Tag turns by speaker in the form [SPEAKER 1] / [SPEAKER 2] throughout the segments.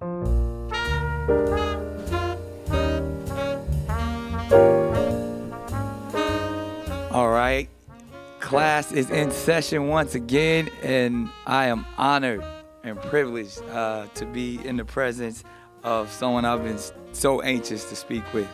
[SPEAKER 1] All right, class is in session once again, and I am honored and privileged to be in the presence of someone I've been so anxious to speak with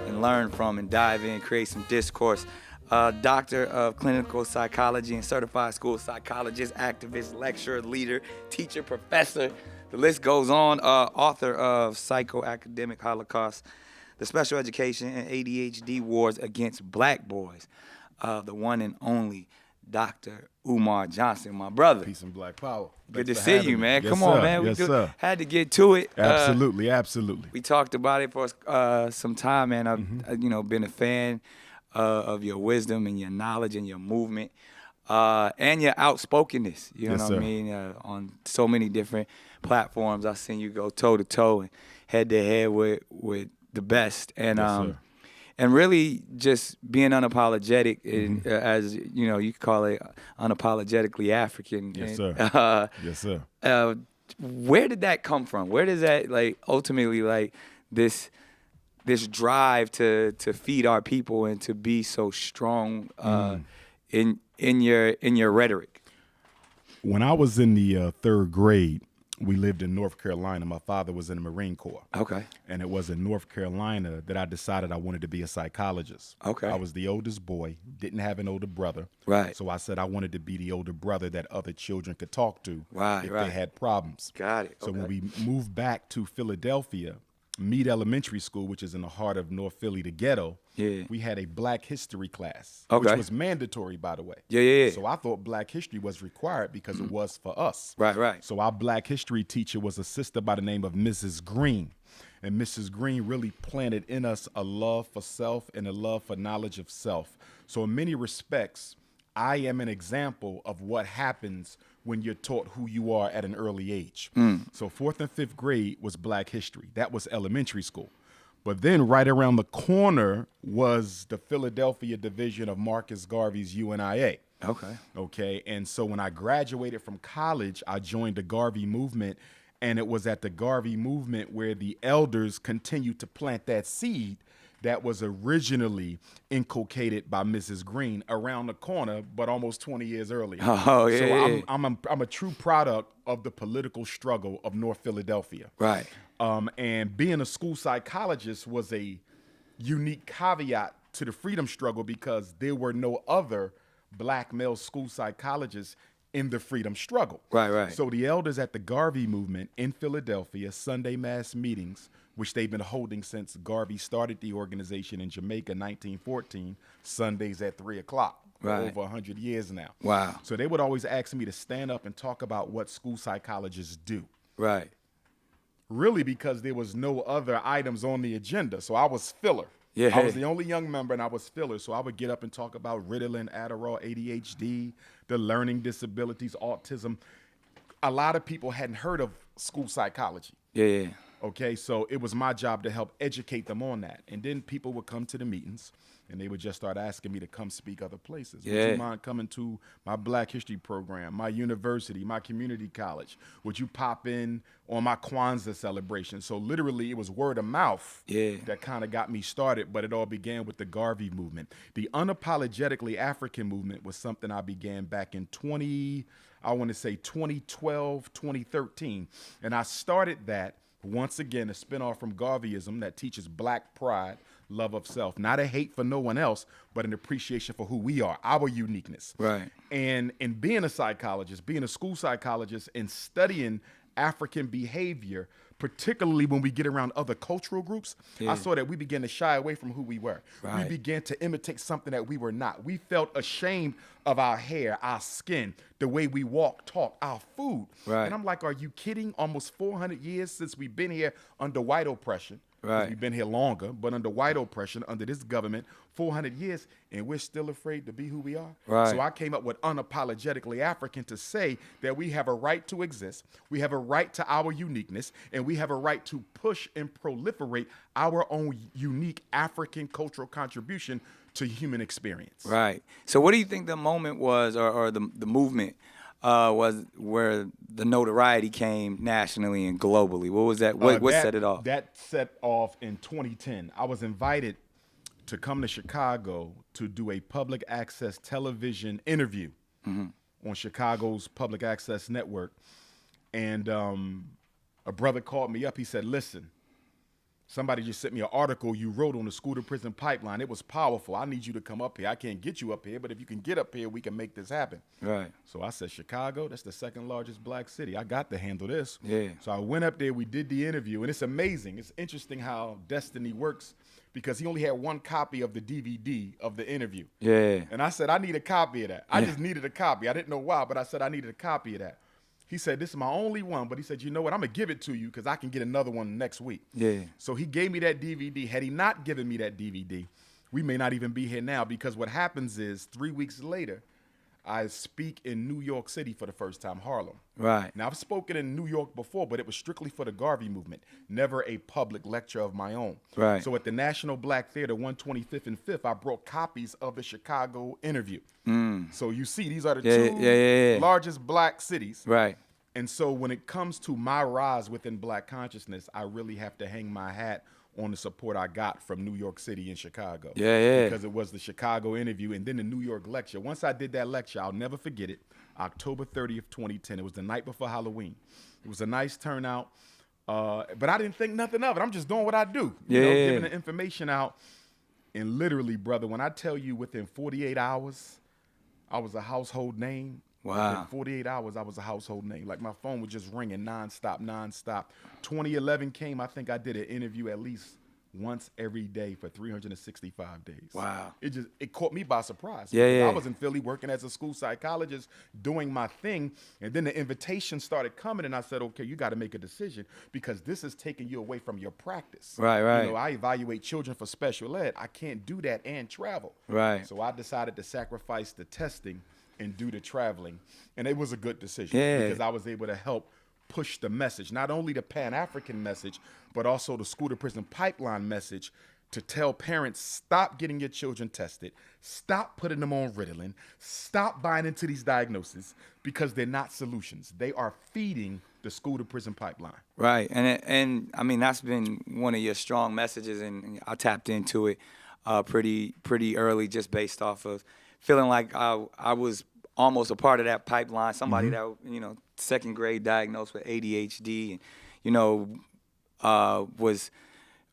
[SPEAKER 1] and learn from and dive in, create some discourse. Doctor of clinical psychology and certified school psychologist, activist, lecturer, leader, teacher, professor. The list goes on. Author of Psychoacademic Holocaust, the Special Education and ADHD Wars Against Black Boys. The one and only Dr. Umar Johnson, my brother.
[SPEAKER 2] Peace and black power.
[SPEAKER 1] Good
[SPEAKER 2] Thanks
[SPEAKER 1] to
[SPEAKER 2] for
[SPEAKER 1] see
[SPEAKER 2] having
[SPEAKER 1] you,
[SPEAKER 2] me.
[SPEAKER 1] man.
[SPEAKER 2] Yes,
[SPEAKER 1] Come on,
[SPEAKER 2] sir.
[SPEAKER 1] man.
[SPEAKER 2] Yes, sir.
[SPEAKER 1] Had to get to it.
[SPEAKER 2] Absolutely.
[SPEAKER 1] We talked about it for some time, man. I've been a fan of your wisdom and your knowledge and your movement and your outspokenness. You know
[SPEAKER 2] Yes,
[SPEAKER 1] what I
[SPEAKER 2] sir.
[SPEAKER 1] mean? On so many different platforms, I've seen you go toe to toe and head to head with the best. And
[SPEAKER 2] Yes, sir.
[SPEAKER 1] and really just being unapologetic, and, as you know, you could call it unapologetically African.
[SPEAKER 2] Yes,
[SPEAKER 1] And,
[SPEAKER 2] sir. Yes, sir.
[SPEAKER 1] Where did that come from? Where does that ultimately this drive to feed our people and to be so strong in your rhetoric?
[SPEAKER 2] When I was in the third grade, we lived in North Carolina. My father was in the Marine Corps.
[SPEAKER 1] Okay.
[SPEAKER 2] And it was in North Carolina that I decided I wanted to be a psychologist.
[SPEAKER 1] Okay.
[SPEAKER 2] I was the oldest boy, didn't have an older brother.
[SPEAKER 1] Right.
[SPEAKER 2] So I said I wanted to be the older brother that other children could talk to
[SPEAKER 1] Right,
[SPEAKER 2] if
[SPEAKER 1] right.
[SPEAKER 2] they had problems.
[SPEAKER 1] Got it.
[SPEAKER 2] So
[SPEAKER 1] Okay.
[SPEAKER 2] when we moved back to Philadelphia, Meade Elementary School, which is in the heart of North Philly, the ghetto,
[SPEAKER 1] Yeah.
[SPEAKER 2] we had a Black History class,
[SPEAKER 1] Okay.
[SPEAKER 2] which was mandatory, by the way.
[SPEAKER 1] Yeah.
[SPEAKER 2] So I thought Black History was required because it was for us.
[SPEAKER 1] Right.
[SPEAKER 2] So our Black History teacher was a sister by the name of Mrs. Green. And Mrs. Green really planted in us a love for self and a love for knowledge of self. So in many respects, I am an example of what happens when you're taught who you are at an early age. So 4th and 5th grade was Black History. That was elementary school. But then right around the corner was the Philadelphia division of Marcus Garvey's UNIA. Okay. And so when I graduated from college, I joined the Garvey movement. And it was at the Garvey movement where the elders continued to plant that seed that was originally inculcated by Mrs. Green around the corner, but almost 20 years earlier.
[SPEAKER 1] Oh, yeah,
[SPEAKER 2] So
[SPEAKER 1] yeah.
[SPEAKER 2] I'm a true product of the political struggle of North Philadelphia.
[SPEAKER 1] Right.
[SPEAKER 2] And being a school psychologist was a unique caveat to the freedom struggle because there were no other Black male school psychologists in the freedom struggle.
[SPEAKER 1] Right.
[SPEAKER 2] So the elders at the Garvey movement in Philadelphia, Sunday mass meetings, which they've been holding since Garvey started the organization in Jamaica, 1914, Sundays at 3 o'clock. For
[SPEAKER 1] Right.
[SPEAKER 2] over 100 years now.
[SPEAKER 1] Wow.
[SPEAKER 2] So they would always ask me to stand up and talk about what school psychologists do.
[SPEAKER 1] Right.
[SPEAKER 2] Really because there was no other items on the agenda. So I was filler.
[SPEAKER 1] Yeah.
[SPEAKER 2] I was the only young member and I was filler. So I would get up and talk about Ritalin, Adderall, ADHD, the learning disabilities, autism. A lot of people hadn't heard of school psychology.
[SPEAKER 1] Yeah.
[SPEAKER 2] Okay, so it was my job to help educate them on that. And then people would come to the meetings and they would just start asking me to come speak other places. Would
[SPEAKER 1] Yeah.
[SPEAKER 2] you mind coming to my Black History program, my university, my community college? Would you pop in on my Kwanzaa celebration? So literally it was word of mouth
[SPEAKER 1] Yeah.
[SPEAKER 2] that kind of got me started, but it all began with the Garvey movement. The unapologetically African movement was something I began back in 2012, 2013. And I started that once again, a spinoff from Garveyism that teaches Black pride, love of self, not a hate for no one else, but an appreciation for who we are, our uniqueness.
[SPEAKER 1] Right.
[SPEAKER 2] And in being a psychologist, being a school psychologist and studying African behavior, particularly when we get around other cultural groups,
[SPEAKER 1] Yeah.
[SPEAKER 2] I saw that we began to shy away from who we were.
[SPEAKER 1] Right.
[SPEAKER 2] We began to imitate something that we were not. We felt ashamed of our hair, our skin, the way we walk, talk, our food.
[SPEAKER 1] Right.
[SPEAKER 2] And I'm like, are you kidding? Almost 400 years since we've been here under white oppression.
[SPEAKER 1] Right.
[SPEAKER 2] We've been here longer, but under white oppression, under this government, 400 years, and we're still afraid to be who we are.
[SPEAKER 1] Right.
[SPEAKER 2] So I came up with unapologetically African to say that we have a right to exist, we have a right to our uniqueness, and we have a right to push and proliferate our own unique African cultural contribution to human experience.
[SPEAKER 1] Right. So what do you think the moment was, or the movement was where the notoriety came nationally and globally? What was that? What set it off?
[SPEAKER 2] That set off in 2010. I was invited to come to Chicago to do a public access television interview on Chicago's public access network. And a brother called me up. He said, listen, somebody just sent me an article you wrote on the school to prison pipeline. It was powerful. I need you to come up here. I can't get you up here, but if you can get up here, we can make this happen.
[SPEAKER 1] Right.
[SPEAKER 2] So I said, Chicago, that's the second largest black city. I got to handle this.
[SPEAKER 1] Yeah.
[SPEAKER 2] So I went up there. We did the interview, and it's amazing. It's interesting how destiny works because he only had one copy of the DVD of the interview.
[SPEAKER 1] Yeah.
[SPEAKER 2] And I said, I need a copy of that. I just needed a copy. I didn't know why, but I said I needed a copy of that. He said, this is my only one, but he said, you know what, I'm going to give it to you because I can get another one next week.
[SPEAKER 1] Yeah.
[SPEAKER 2] So he gave me that DVD. Had he not given me that DVD, we may not even be here now because what happens is 3 weeks later, I speak in New York City for the first time, Harlem.
[SPEAKER 1] Right.
[SPEAKER 2] Now, I've spoken in New York before, but it was strictly for the Garvey movement, never a public lecture of my own.
[SPEAKER 1] Right.
[SPEAKER 2] So at the National Black Theater, 125th and 5th, I brought copies of the Chicago interview. So you see, these are the two largest black cities.
[SPEAKER 1] Right.
[SPEAKER 2] And so when it comes to my rise within black consciousness, I really have to hang my hat on the support I got from New York City and Chicago.
[SPEAKER 1] Yeah.
[SPEAKER 2] Because it was the Chicago interview and then the New York lecture. Once I did that lecture, I'll never forget it, October 30th, 2010. It was the night before Halloween. It was a nice turnout, but I didn't think nothing of it. I'm just doing what I do, giving the information out. And literally, brother, when I tell you within 48 hours, I was a household name.
[SPEAKER 1] Wow.
[SPEAKER 2] Within 48 hours, I was a household name. Like my phone was just ringing nonstop. 2011 came, I think I did an interview at least once every day for 365 days.
[SPEAKER 1] Wow.
[SPEAKER 2] It caught me by surprise.
[SPEAKER 1] Yeah.
[SPEAKER 2] I was in Philly working as a school psychologist, doing my thing, and then the invitation started coming, and I said, okay, you got to make a decision because this is taking you away from your practice.
[SPEAKER 1] Right.
[SPEAKER 2] I evaluate children for special ed. I can't do that and travel.
[SPEAKER 1] Right.
[SPEAKER 2] So I decided to sacrifice the testing and do the traveling, and it was a good decision because I was able to help push the message, not only the Pan-African message, but also the school to prison pipeline message to tell parents, stop getting your children tested, stop putting them on Ritalin, stop buying into these diagnoses because they're not solutions. They are feeding the school to prison pipeline.
[SPEAKER 1] Right, and I mean, that's been one of your strong messages, and I tapped into it pretty early just based off of feeling like I was almost a part of that pipeline, somebody that, second grade diagnosed with ADHD, and,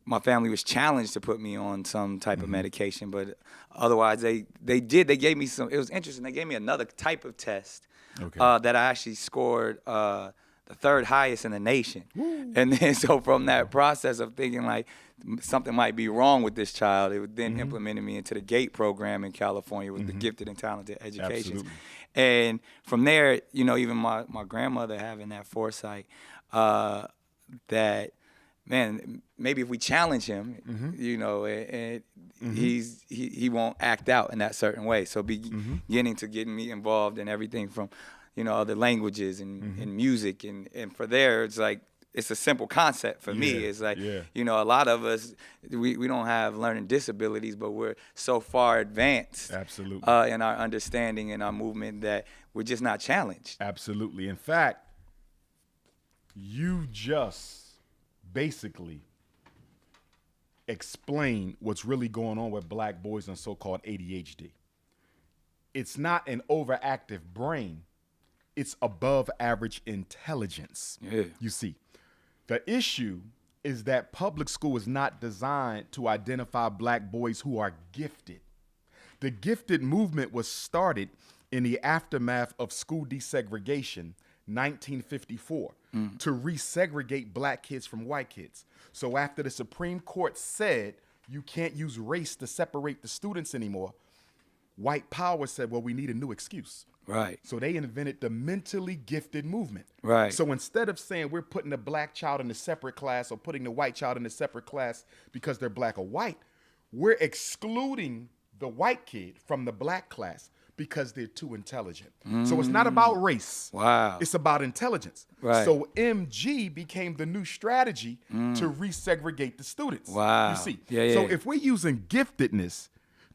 [SPEAKER 1] my family was challenged to put me on some type of medication, but otherwise they gave me some, it was interesting, they gave me another type of test that I actually scored the third highest in the nation. Woo. And then so from that process of thinking like something might be wrong with this child, it then implemented me into the GATE program in California with the Gifted and Talented Education.
[SPEAKER 2] Absolutely.
[SPEAKER 1] And from there, even my grandmother having that foresight that, man, maybe if we challenge him, and he won't act out in that certain way. So beginning to get me involved in everything from, other languages and music. And for there, it's like, it's a simple concept for me. It's like, a lot of us, we don't have learning disabilities, but we're so far advanced
[SPEAKER 2] Absolutely.
[SPEAKER 1] In our understanding and our movement that we're just not challenged.
[SPEAKER 2] Absolutely. In fact, you just basically explain what's really going on with black boys and so-called ADHD. It's not an overactive brain. It's above average intelligence.
[SPEAKER 1] Yeah.
[SPEAKER 2] You see, the issue is that public school is not designed to identify black boys who are gifted. The gifted movement was started in the aftermath of school desegregation, 1954, to resegregate black kids from white kids. So after the Supreme Court said you can't use race to separate the students anymore, white power said, well, we need a new excuse.
[SPEAKER 1] Right.
[SPEAKER 2] So they invented the mentally gifted movement.
[SPEAKER 1] Right.
[SPEAKER 2] So instead of saying we're putting the black child in a separate class or putting the white child in a separate class because they're black or white, we're excluding the white kid from the black class because they're too intelligent. So it's not about race.
[SPEAKER 1] Wow.
[SPEAKER 2] It's about intelligence.
[SPEAKER 1] Right.
[SPEAKER 2] So MG became the new strategy to resegregate the students.
[SPEAKER 1] Wow.
[SPEAKER 2] You see.
[SPEAKER 1] Yeah.
[SPEAKER 2] So if we're using giftedness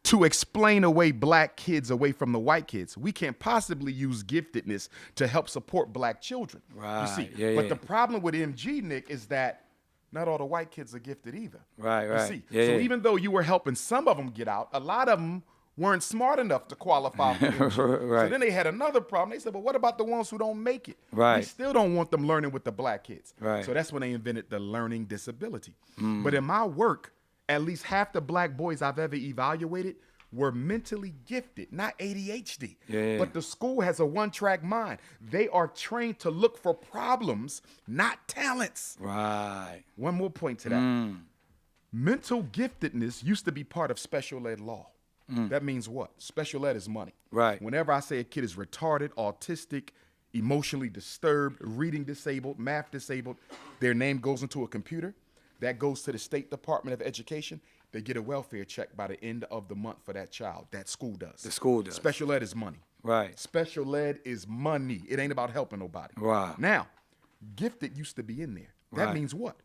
[SPEAKER 2] to explain away black kids away from the white kids. We can't possibly use giftedness to help support black children.
[SPEAKER 1] Right.
[SPEAKER 2] You see,
[SPEAKER 1] Yeah,
[SPEAKER 2] but
[SPEAKER 1] yeah.
[SPEAKER 2] the problem with MG, Nick, is that not all the white kids are gifted either.
[SPEAKER 1] Right,
[SPEAKER 2] You
[SPEAKER 1] right.
[SPEAKER 2] see,
[SPEAKER 1] Yeah,
[SPEAKER 2] so
[SPEAKER 1] yeah.
[SPEAKER 2] even though you were helping some of them get out, a lot of them weren't smart enough to qualify for MG. So
[SPEAKER 1] Right.
[SPEAKER 2] then they had another problem. They said, well, what about the ones who don't make it? We
[SPEAKER 1] Right.
[SPEAKER 2] still don't want them learning with the black kids.
[SPEAKER 1] Right.
[SPEAKER 2] So that's when they invented the learning disability. But in my work, at least half the black boys I've ever evaluated were mentally gifted, not ADHD.
[SPEAKER 1] Yeah.
[SPEAKER 2] But the school has a one-track mind. They are trained to look for problems, not talents.
[SPEAKER 1] Right.
[SPEAKER 2] One more point to that. Mental giftedness used to be part of special ed law. That means what? Special ed is money.
[SPEAKER 1] Right.
[SPEAKER 2] Whenever I say a kid is retarded, autistic, emotionally disturbed, reading disabled, math disabled, their name goes into a computer. That goes to the State Department of Education. They get a welfare check by the end of the month for that child. That school does.
[SPEAKER 1] The school does.
[SPEAKER 2] Special ed is money.
[SPEAKER 1] Right.
[SPEAKER 2] Special ed is money. It ain't about helping nobody.
[SPEAKER 1] Wow.
[SPEAKER 2] Now, gifted used to be in there. That
[SPEAKER 1] Right.
[SPEAKER 2] means what?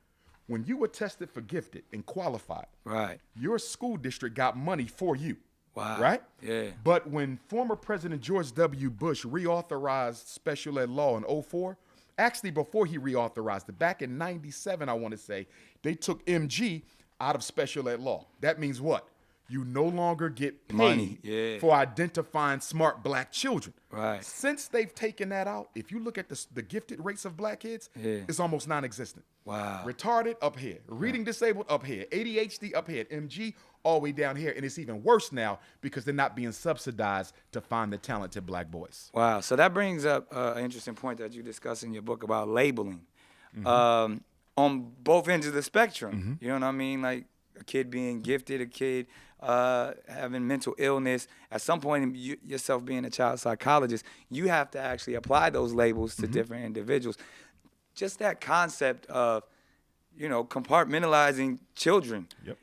[SPEAKER 2] When you were tested for gifted and qualified,
[SPEAKER 1] Right.
[SPEAKER 2] your school district got money for you.
[SPEAKER 1] Wow.
[SPEAKER 2] Right?
[SPEAKER 1] Yeah.
[SPEAKER 2] But when former President George W. Bush reauthorized special ed law in 2004, actually before he reauthorized it, back in 97, I want to say, they took MG out of special ed law. That means what? You no longer get paid
[SPEAKER 1] Money, yeah.
[SPEAKER 2] for identifying smart black children.
[SPEAKER 1] Right.
[SPEAKER 2] Since they've taken that out, if you look at the gifted rates of black kids,
[SPEAKER 1] Yeah.
[SPEAKER 2] it's almost non-existent.
[SPEAKER 1] Wow.
[SPEAKER 2] Retarded up here, reading disabled up here, ADHD up here, MG all the way down here, and it's even worse now because they're not being subsidized to find the talented black boys.
[SPEAKER 1] Wow. So that brings up an interesting point that you discuss in your book about labeling on both ends of the spectrum. You know what I mean? Like a kid being gifted, a kid having mental illness. At some point, yourself being a child psychologist, you have to actually apply those labels to different individuals. Just that concept of, compartmentalizing children.
[SPEAKER 2] Yep.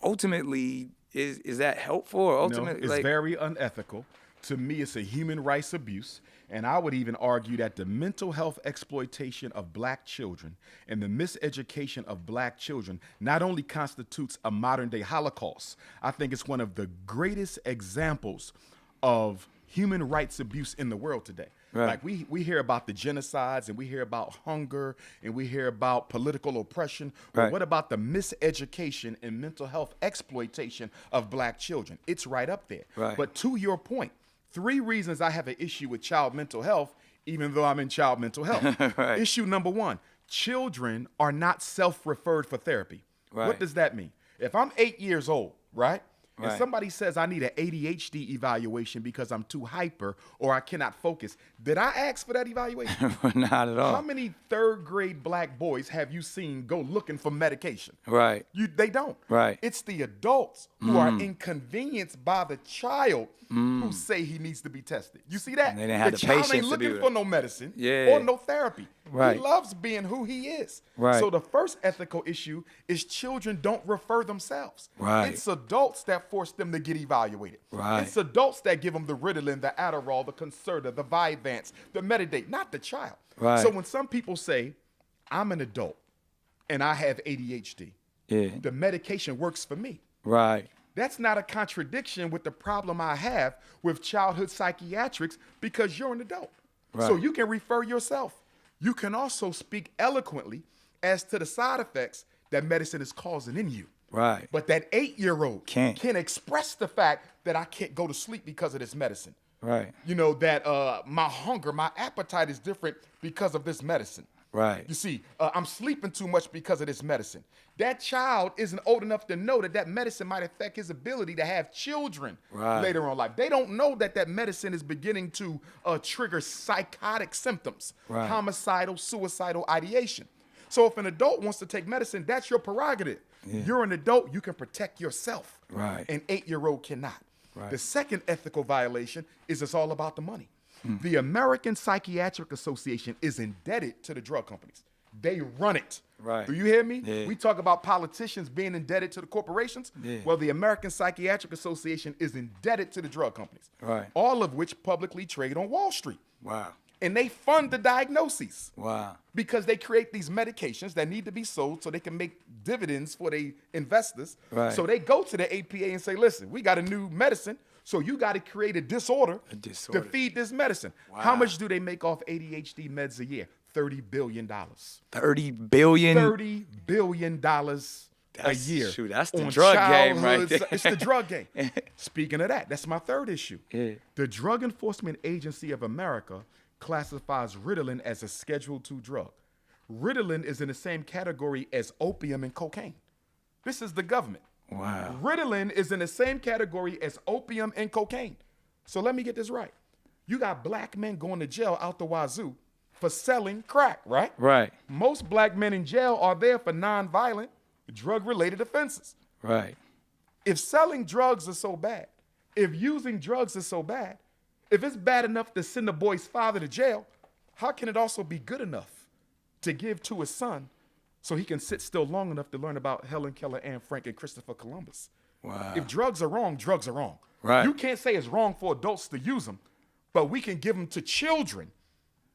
[SPEAKER 1] Ultimately, is that helpful? Or ultimately,
[SPEAKER 2] It's very unethical. To me, it's a human rights abuse. And I would even argue that the mental health exploitation of black children and the miseducation of black children not only constitutes a modern day Holocaust, I think it's one of the greatest examples of human rights abuse in the world today.
[SPEAKER 1] Right.
[SPEAKER 2] Like we hear about the genocides and we hear about hunger and we hear about political oppression. But
[SPEAKER 1] Right.
[SPEAKER 2] what about the miseducation and mental health exploitation of black children? It's right up there.
[SPEAKER 1] Right.
[SPEAKER 2] But to your point, 3 reasons I have an issue with child mental health, even though I'm in child mental health.
[SPEAKER 1] Right.
[SPEAKER 2] Issue number 1, children are not self-referred for therapy.
[SPEAKER 1] Right.
[SPEAKER 2] What does that mean? If I'm 8 years old, right? And
[SPEAKER 1] Right.
[SPEAKER 2] somebody says I need an ADHD evaluation because I'm too hyper or I cannot focus, did I ask for that evaluation?
[SPEAKER 1] Not at all.
[SPEAKER 2] How many 3rd grade black boys have you seen go looking for medication?
[SPEAKER 1] Right.
[SPEAKER 2] They don't.
[SPEAKER 1] Right.
[SPEAKER 2] It's the adults who are inconvenienced by the child who say he needs to be tested. You see that?
[SPEAKER 1] And they didn't have the
[SPEAKER 2] child
[SPEAKER 1] patience
[SPEAKER 2] ain't
[SPEAKER 1] to
[SPEAKER 2] looking
[SPEAKER 1] do
[SPEAKER 2] for
[SPEAKER 1] it.
[SPEAKER 2] no medicine
[SPEAKER 1] Yeah.
[SPEAKER 2] or no therapy.
[SPEAKER 1] Right.
[SPEAKER 2] He loves being who he is.
[SPEAKER 1] Right.
[SPEAKER 2] So the first ethical issue is children don't refer themselves.
[SPEAKER 1] Right.
[SPEAKER 2] It's adults that force them to get evaluated.
[SPEAKER 1] Right.
[SPEAKER 2] It's adults that give them the Ritalin, the Adderall, the Concerta, the Vyvanse, the Metadate, not the child.
[SPEAKER 1] Right.
[SPEAKER 2] So when some people say, I'm an adult and I have ADHD,
[SPEAKER 1] Yeah.
[SPEAKER 2] the medication works for me.
[SPEAKER 1] Right.
[SPEAKER 2] That's not a contradiction with the problem I have with childhood psychiatrics because you're an adult. So
[SPEAKER 1] Right.
[SPEAKER 2] you can refer yourself. You can also speak eloquently as to the side effects that medicine is causing in you.
[SPEAKER 1] Right.
[SPEAKER 2] But that 8-year-old
[SPEAKER 1] Can't.
[SPEAKER 2] can express the fact that I can't go to sleep because of this medicine.
[SPEAKER 1] Right.
[SPEAKER 2] That my hunger, my appetite is different because of this medicine.
[SPEAKER 1] Right.
[SPEAKER 2] You see, I'm sleeping too much because of this medicine. That child isn't old enough to know that that medicine might affect his ability to have children
[SPEAKER 1] Right.
[SPEAKER 2] later on in life. They don't know that that medicine is beginning to trigger psychotic symptoms,
[SPEAKER 1] Right.
[SPEAKER 2] homicidal, suicidal ideation. So if an adult wants to take medicine, that's your prerogative. You're an adult, you can protect yourself.
[SPEAKER 1] Right.
[SPEAKER 2] An 8-year-old cannot.
[SPEAKER 1] Right.
[SPEAKER 2] The second ethical violation is it's all about the money. The American Psychiatric Association is indebted to the drug companies. They run it.
[SPEAKER 1] Right.
[SPEAKER 2] Do you hear me?
[SPEAKER 1] Yeah.
[SPEAKER 2] We talk about politicians being indebted to the corporations.
[SPEAKER 1] Yeah.
[SPEAKER 2] Well, the American Psychiatric Association is indebted to the drug companies.
[SPEAKER 1] Right.
[SPEAKER 2] All of which publicly trade on Wall Street.
[SPEAKER 1] Wow.
[SPEAKER 2] and they fund the diagnoses.
[SPEAKER 1] Wow.
[SPEAKER 2] Because they create these medications that need to be sold so they can make dividends for the investors.
[SPEAKER 1] Right.
[SPEAKER 2] So they go to the APA and say, listen, we got a new medicine, so you got to create a disorder to feed this medicine.
[SPEAKER 1] Wow.
[SPEAKER 2] How much do they make off ADHD meds a year? $30 billion.
[SPEAKER 1] 30 billion?
[SPEAKER 2] $30 billion a year.
[SPEAKER 1] Shoot, that's the drug game right
[SPEAKER 2] childhoods.
[SPEAKER 1] there.
[SPEAKER 2] It's the drug game. Speaking of that, that's my third issue.
[SPEAKER 1] Yeah.
[SPEAKER 2] The Drug Enforcement Agency of America classifies Ritalin as a Schedule II drug. Ritalin is in the same category as opium and cocaine. This is the government.
[SPEAKER 1] Wow.
[SPEAKER 2] Ritalin is in the same category as opium and cocaine. So let me get this right. You got black men going to jail out the wazoo for selling crack, right?
[SPEAKER 1] Right.
[SPEAKER 2] Most black men in jail are there for nonviolent, drug-related offenses.
[SPEAKER 1] Right.
[SPEAKER 2] If selling drugs is so bad, if using drugs is so bad, if it's bad enough to send a boy's father to jail, how can it also be good enough to give to his son so he can sit still long enough to learn about Helen Keller, Anne Frank, and Christopher Columbus?
[SPEAKER 1] Wow.
[SPEAKER 2] If drugs are wrong, drugs are wrong.
[SPEAKER 1] Right.
[SPEAKER 2] You can't say it's wrong for adults to use them, but we can give them to children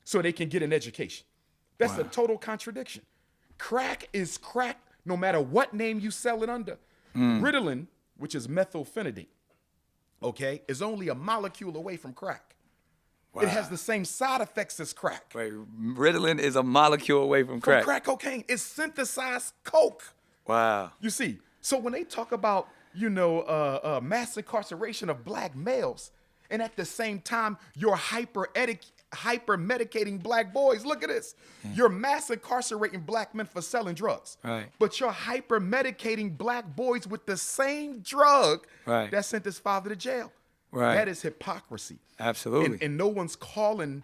[SPEAKER 2] so they can get an education. That's a total contradiction. Crack is crack no matter what name you sell it under. Ritalin, which is methylphenidate, okay, is only a molecule away from crack. Wow. It has the same side effects as crack.
[SPEAKER 1] Wait, Ritalin is a molecule away from crack.
[SPEAKER 2] From crack cocaine. It's synthesized coke.
[SPEAKER 1] Wow.
[SPEAKER 2] You see, so when they talk about, mass incarceration of black males, and at the same time, you're hyper-medicating black boys. Look at this. You're mass incarcerating black men for selling drugs.
[SPEAKER 1] Right.
[SPEAKER 2] But you're hyper-medicating black boys with the same drug that sent his father to jail.
[SPEAKER 1] Right.
[SPEAKER 2] That is hypocrisy.
[SPEAKER 1] Absolutely.
[SPEAKER 2] And no one's calling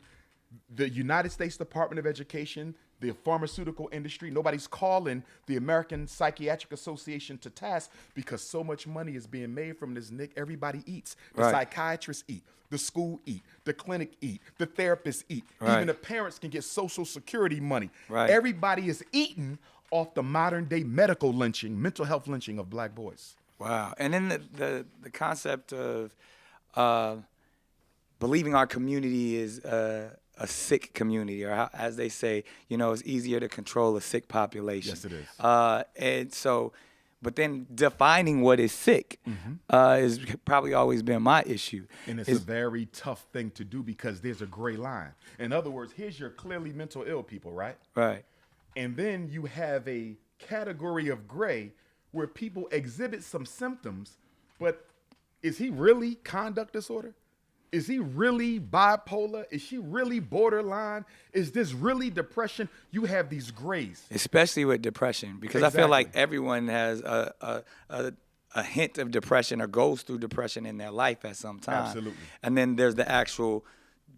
[SPEAKER 2] the United States Department of Education, the pharmaceutical industry, nobody's calling the American Psychiatric Association to task because so much money is being made from this, Nick. Everybody eats. The psychiatrists eat. The school eat. The clinic eat. The therapists eat. Even the parents can get Social Security money. Everybody is eating off the modern day medical lynching, mental health lynching of black boys.
[SPEAKER 1] Wow. And then the concept of believing our community is a sick community, or how, as they say, it's easier to control a sick population.
[SPEAKER 2] Yes, it is.
[SPEAKER 1] And so, but then defining what is sick has probably always been my issue.
[SPEAKER 2] And it's a very tough thing to do because there's a gray line. In other words, here's your clearly mental ill people, right?
[SPEAKER 1] Right.
[SPEAKER 2] And then you have a category of gray where people exhibit some symptoms, but is he really conduct disorder? Is he really bipolar? Is she really borderline? Is this really depression? You have these grays.
[SPEAKER 1] Especially with depression, because I feel like everyone has a hint of depression or goes through depression in their life at some time.
[SPEAKER 2] Absolutely.
[SPEAKER 1] And then there's the actual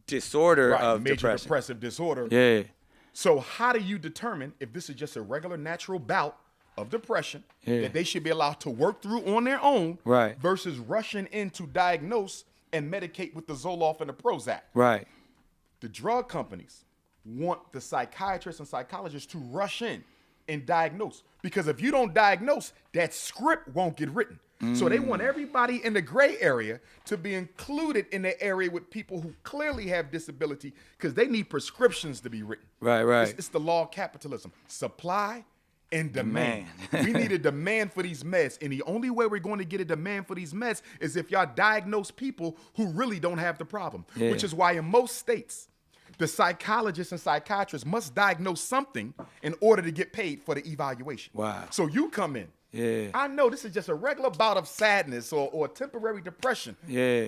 [SPEAKER 1] disorder of
[SPEAKER 2] major
[SPEAKER 1] depression.
[SPEAKER 2] depressive disorder.
[SPEAKER 1] Yeah.
[SPEAKER 2] So how do you determine if this is just a regular natural bout of depression that they should be allowed to work through on their own versus rushing in to diagnose and medicate with the Zoloft and the Prozac?
[SPEAKER 1] Right.
[SPEAKER 2] The drug companies want the psychiatrists and psychologists to rush in and diagnose, because if you don't diagnose, that script won't get written. So they want everybody in the gray area to be included in the area with people who clearly have disability, because they need prescriptions to be written.
[SPEAKER 1] Right.
[SPEAKER 2] It's the law of capitalism. Supply and demand. We need a demand for these meds. And the only way we're going to get a demand for these meds is if y'all diagnose people who really don't have the problem, which is why in most states, the psychologists and psychiatrists must diagnose something in order to get paid for the evaluation.
[SPEAKER 1] Wow.
[SPEAKER 2] So you come in. I know this is just a regular bout of sadness or temporary depression.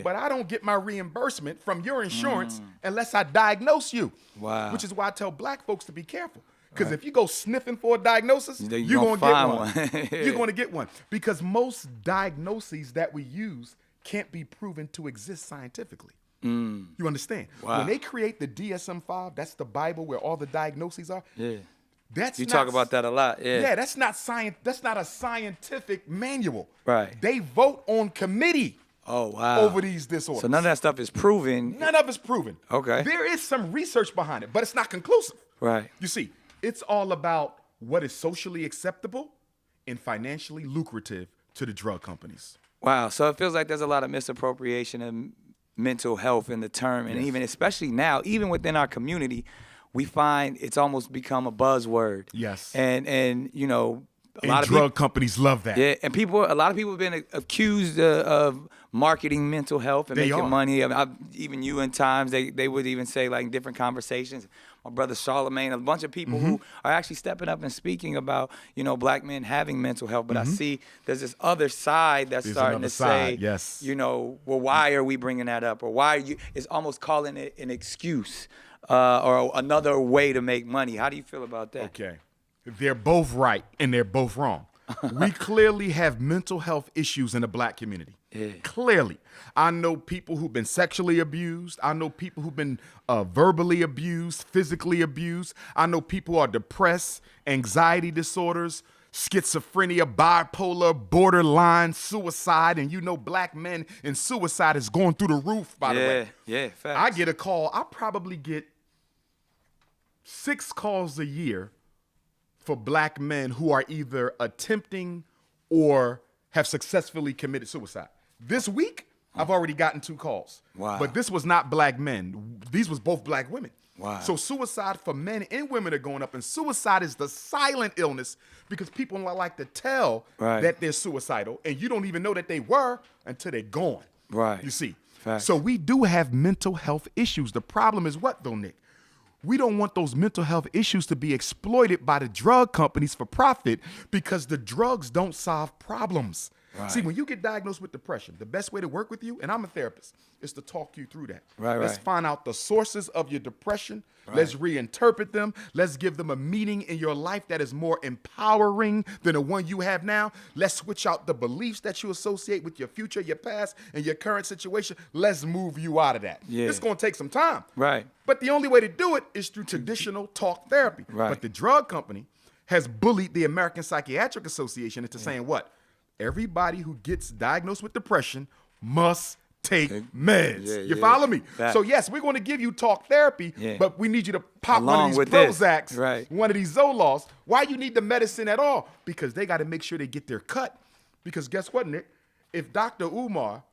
[SPEAKER 2] But I don't get my reimbursement from your insurance unless I diagnose you.
[SPEAKER 1] Wow.
[SPEAKER 2] Which is why I tell black folks to be careful. Because if you go sniffing for a diagnosis, you're going to get one. You're going to get one. Because most diagnoses that we use can't be proven to exist scientifically. You understand?
[SPEAKER 1] Wow.
[SPEAKER 2] When they create the DSM-5, that's the Bible where all the diagnoses are.
[SPEAKER 1] You talk about that a lot.
[SPEAKER 2] That's not science. That's not a scientific manual.
[SPEAKER 1] Right.
[SPEAKER 2] They vote on committee.
[SPEAKER 1] Oh, wow.
[SPEAKER 2] Over these disorders.
[SPEAKER 1] So none of that stuff is proven.
[SPEAKER 2] None of it's proven.
[SPEAKER 1] Okay.
[SPEAKER 2] There is some research behind it, but it's not conclusive.
[SPEAKER 1] Right.
[SPEAKER 2] You see, it's all about what is socially acceptable and financially lucrative to the drug companies.
[SPEAKER 1] Wow. So it feels like there's a lot of misappropriation and mental health in the term, and even especially now, even within our community, we find it's almost become a buzzword.
[SPEAKER 2] Yes.
[SPEAKER 1] And you know, a
[SPEAKER 2] And
[SPEAKER 1] lot of
[SPEAKER 2] drug companies love that.
[SPEAKER 1] yeah, and a lot of people have been accused of marketing mental health and
[SPEAKER 2] They
[SPEAKER 1] making
[SPEAKER 2] are.
[SPEAKER 1] money. I mean, even you in times, they would even say, like, in different conversations, my brother Charlemagne, a bunch of people who are actually stepping up and speaking about, you know, black men having mental health. But I see there's this other side that's
[SPEAKER 2] There's
[SPEAKER 1] starting
[SPEAKER 2] another
[SPEAKER 1] to say,
[SPEAKER 2] side, yes.
[SPEAKER 1] you know, well, why are we bringing that up? Or why are you, it's almost calling it an excuse or another way to make money. How do you feel about that?
[SPEAKER 2] Okay. They're both right and they're both wrong. We clearly have mental health issues in the black community.
[SPEAKER 1] Yeah.
[SPEAKER 2] Clearly. I know people who've been sexually abused. I know people who've been verbally abused, physically abused. I know people who are depressed, anxiety disorders, schizophrenia, bipolar, borderline, suicide. And you know black men and suicide is going through the roof, by the way.
[SPEAKER 1] Yeah, facts.
[SPEAKER 2] I get a call. I probably get 6 calls a year for black men who are either attempting or have successfully committed suicide. This week, I've already gotten 2 calls.
[SPEAKER 1] Wow.
[SPEAKER 2] But this was not black men. These was both black women.
[SPEAKER 1] Wow.
[SPEAKER 2] So suicide for men and women are going up, and suicide is the silent illness because people like to tell that they're suicidal, and you don't even know that they were until they're gone.
[SPEAKER 1] Right.
[SPEAKER 2] You see?
[SPEAKER 1] Facts.
[SPEAKER 2] So we do have mental health issues. The problem is what, though, Nick? We don't want those mental health issues to be exploited by the drug companies for profit because the drugs don't solve problems.
[SPEAKER 1] Right.
[SPEAKER 2] See, when you get diagnosed with depression, the best way to work with you, and I'm a therapist, is to talk you through that. Let's find out the sources of your depression. Let's reinterpret them. Let's give them a meaning in your life that is more empowering than the one you have now. Let's switch out the beliefs that you associate with your future, your past, and your current situation. Let's move you out of that.
[SPEAKER 1] Yeah.
[SPEAKER 2] It's going to take some time.
[SPEAKER 1] Right.
[SPEAKER 2] But the only way to do it is through traditional talk therapy.
[SPEAKER 1] Right.
[SPEAKER 2] But the drug company has bullied the American Psychiatric Association into saying what? Everybody who gets diagnosed with depression must take meds. You follow me?
[SPEAKER 1] Fact.
[SPEAKER 2] So yes, we're going to give you talk therapy, but we need you to pop
[SPEAKER 1] Along
[SPEAKER 2] one of
[SPEAKER 1] with
[SPEAKER 2] these
[SPEAKER 1] this.
[SPEAKER 2] Prozacs,
[SPEAKER 1] Right.
[SPEAKER 2] one of these Zoloft. Why you need the medicine at all? Because they got to make sure they get their cut. Because guess what, Nick? If Dr. Umar,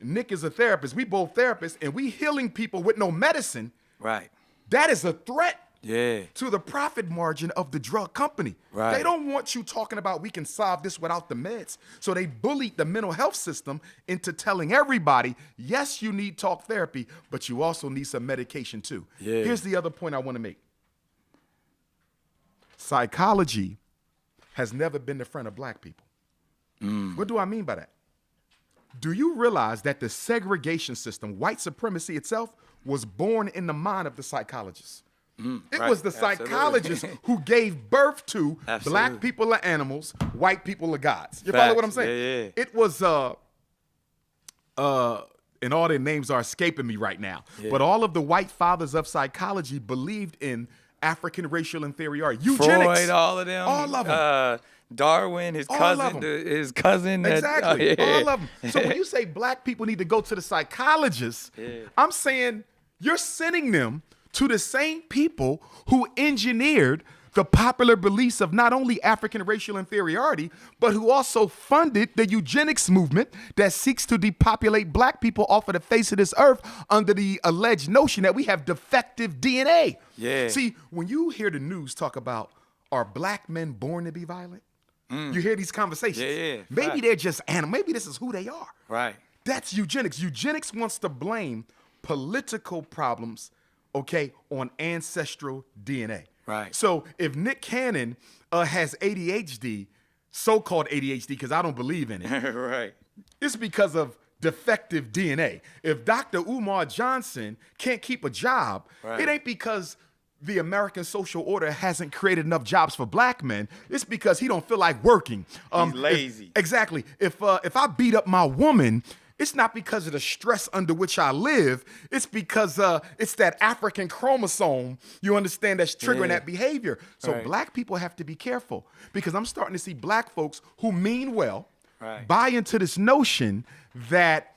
[SPEAKER 2] Nick is a therapist, we both therapists, and we healing people with no medicine,
[SPEAKER 1] Right.
[SPEAKER 2] that is a threat
[SPEAKER 1] Yeah.
[SPEAKER 2] to the profit margin of the drug company.
[SPEAKER 1] Right.
[SPEAKER 2] They don't want you talking about we can solve this without the meds. So they bullied the mental health system into telling everybody, yes, you need talk therapy, but you also need some medication too.
[SPEAKER 1] Yeah.
[SPEAKER 2] Here's the other point I want to make. Psychology has never been the friend of black people. What do I mean by that? Do you realize that the segregation system, white supremacy itself, was born in the mind of the psychologists? It was the psychologists who gave birth to black people are animals, white people are gods. You follow what I'm saying?
[SPEAKER 1] Yeah.
[SPEAKER 2] It was, and all their names are escaping me right now, but all of the white fathers of psychology believed in African racial inferiority. Eugenics.
[SPEAKER 1] Freud, all of them.
[SPEAKER 2] All of them.
[SPEAKER 1] Darwin, his
[SPEAKER 2] All
[SPEAKER 1] cousin,
[SPEAKER 2] of them.
[SPEAKER 1] his cousin.
[SPEAKER 2] Exactly. All of them. So when you say black people need to go to the psychologist, I'm saying you're sending them to the same people who engineered the popular beliefs of not only African racial inferiority, but who also funded the eugenics movement that seeks to depopulate black people off of the face of this earth under the alleged notion that we have defective DNA.
[SPEAKER 1] Yeah.
[SPEAKER 2] See, when you hear the news talk about are black men born to be violent, you hear these conversations.
[SPEAKER 1] Yeah.
[SPEAKER 2] Maybe they're just animals. Maybe this is who they are.
[SPEAKER 1] Right.
[SPEAKER 2] That's eugenics. Eugenics wants to blame political problems, okay, on ancestral DNA.
[SPEAKER 1] Right.
[SPEAKER 2] So if Nick Cannon has ADHD, so-called ADHD, because I don't believe in it,
[SPEAKER 1] Right.
[SPEAKER 2] it's because of defective DNA. If Dr. Umar Johnson can't keep a job, it ain't because the American social order hasn't created enough jobs for black men. It's because he don't feel like working.
[SPEAKER 1] He's lazy.
[SPEAKER 2] Exactly. If I beat up my woman, it's not because of the stress under which I live. It's because it's that African chromosome, you understand, that's triggering that behavior. So black people have to be careful because I'm starting to see black folks who mean well buy into this notion that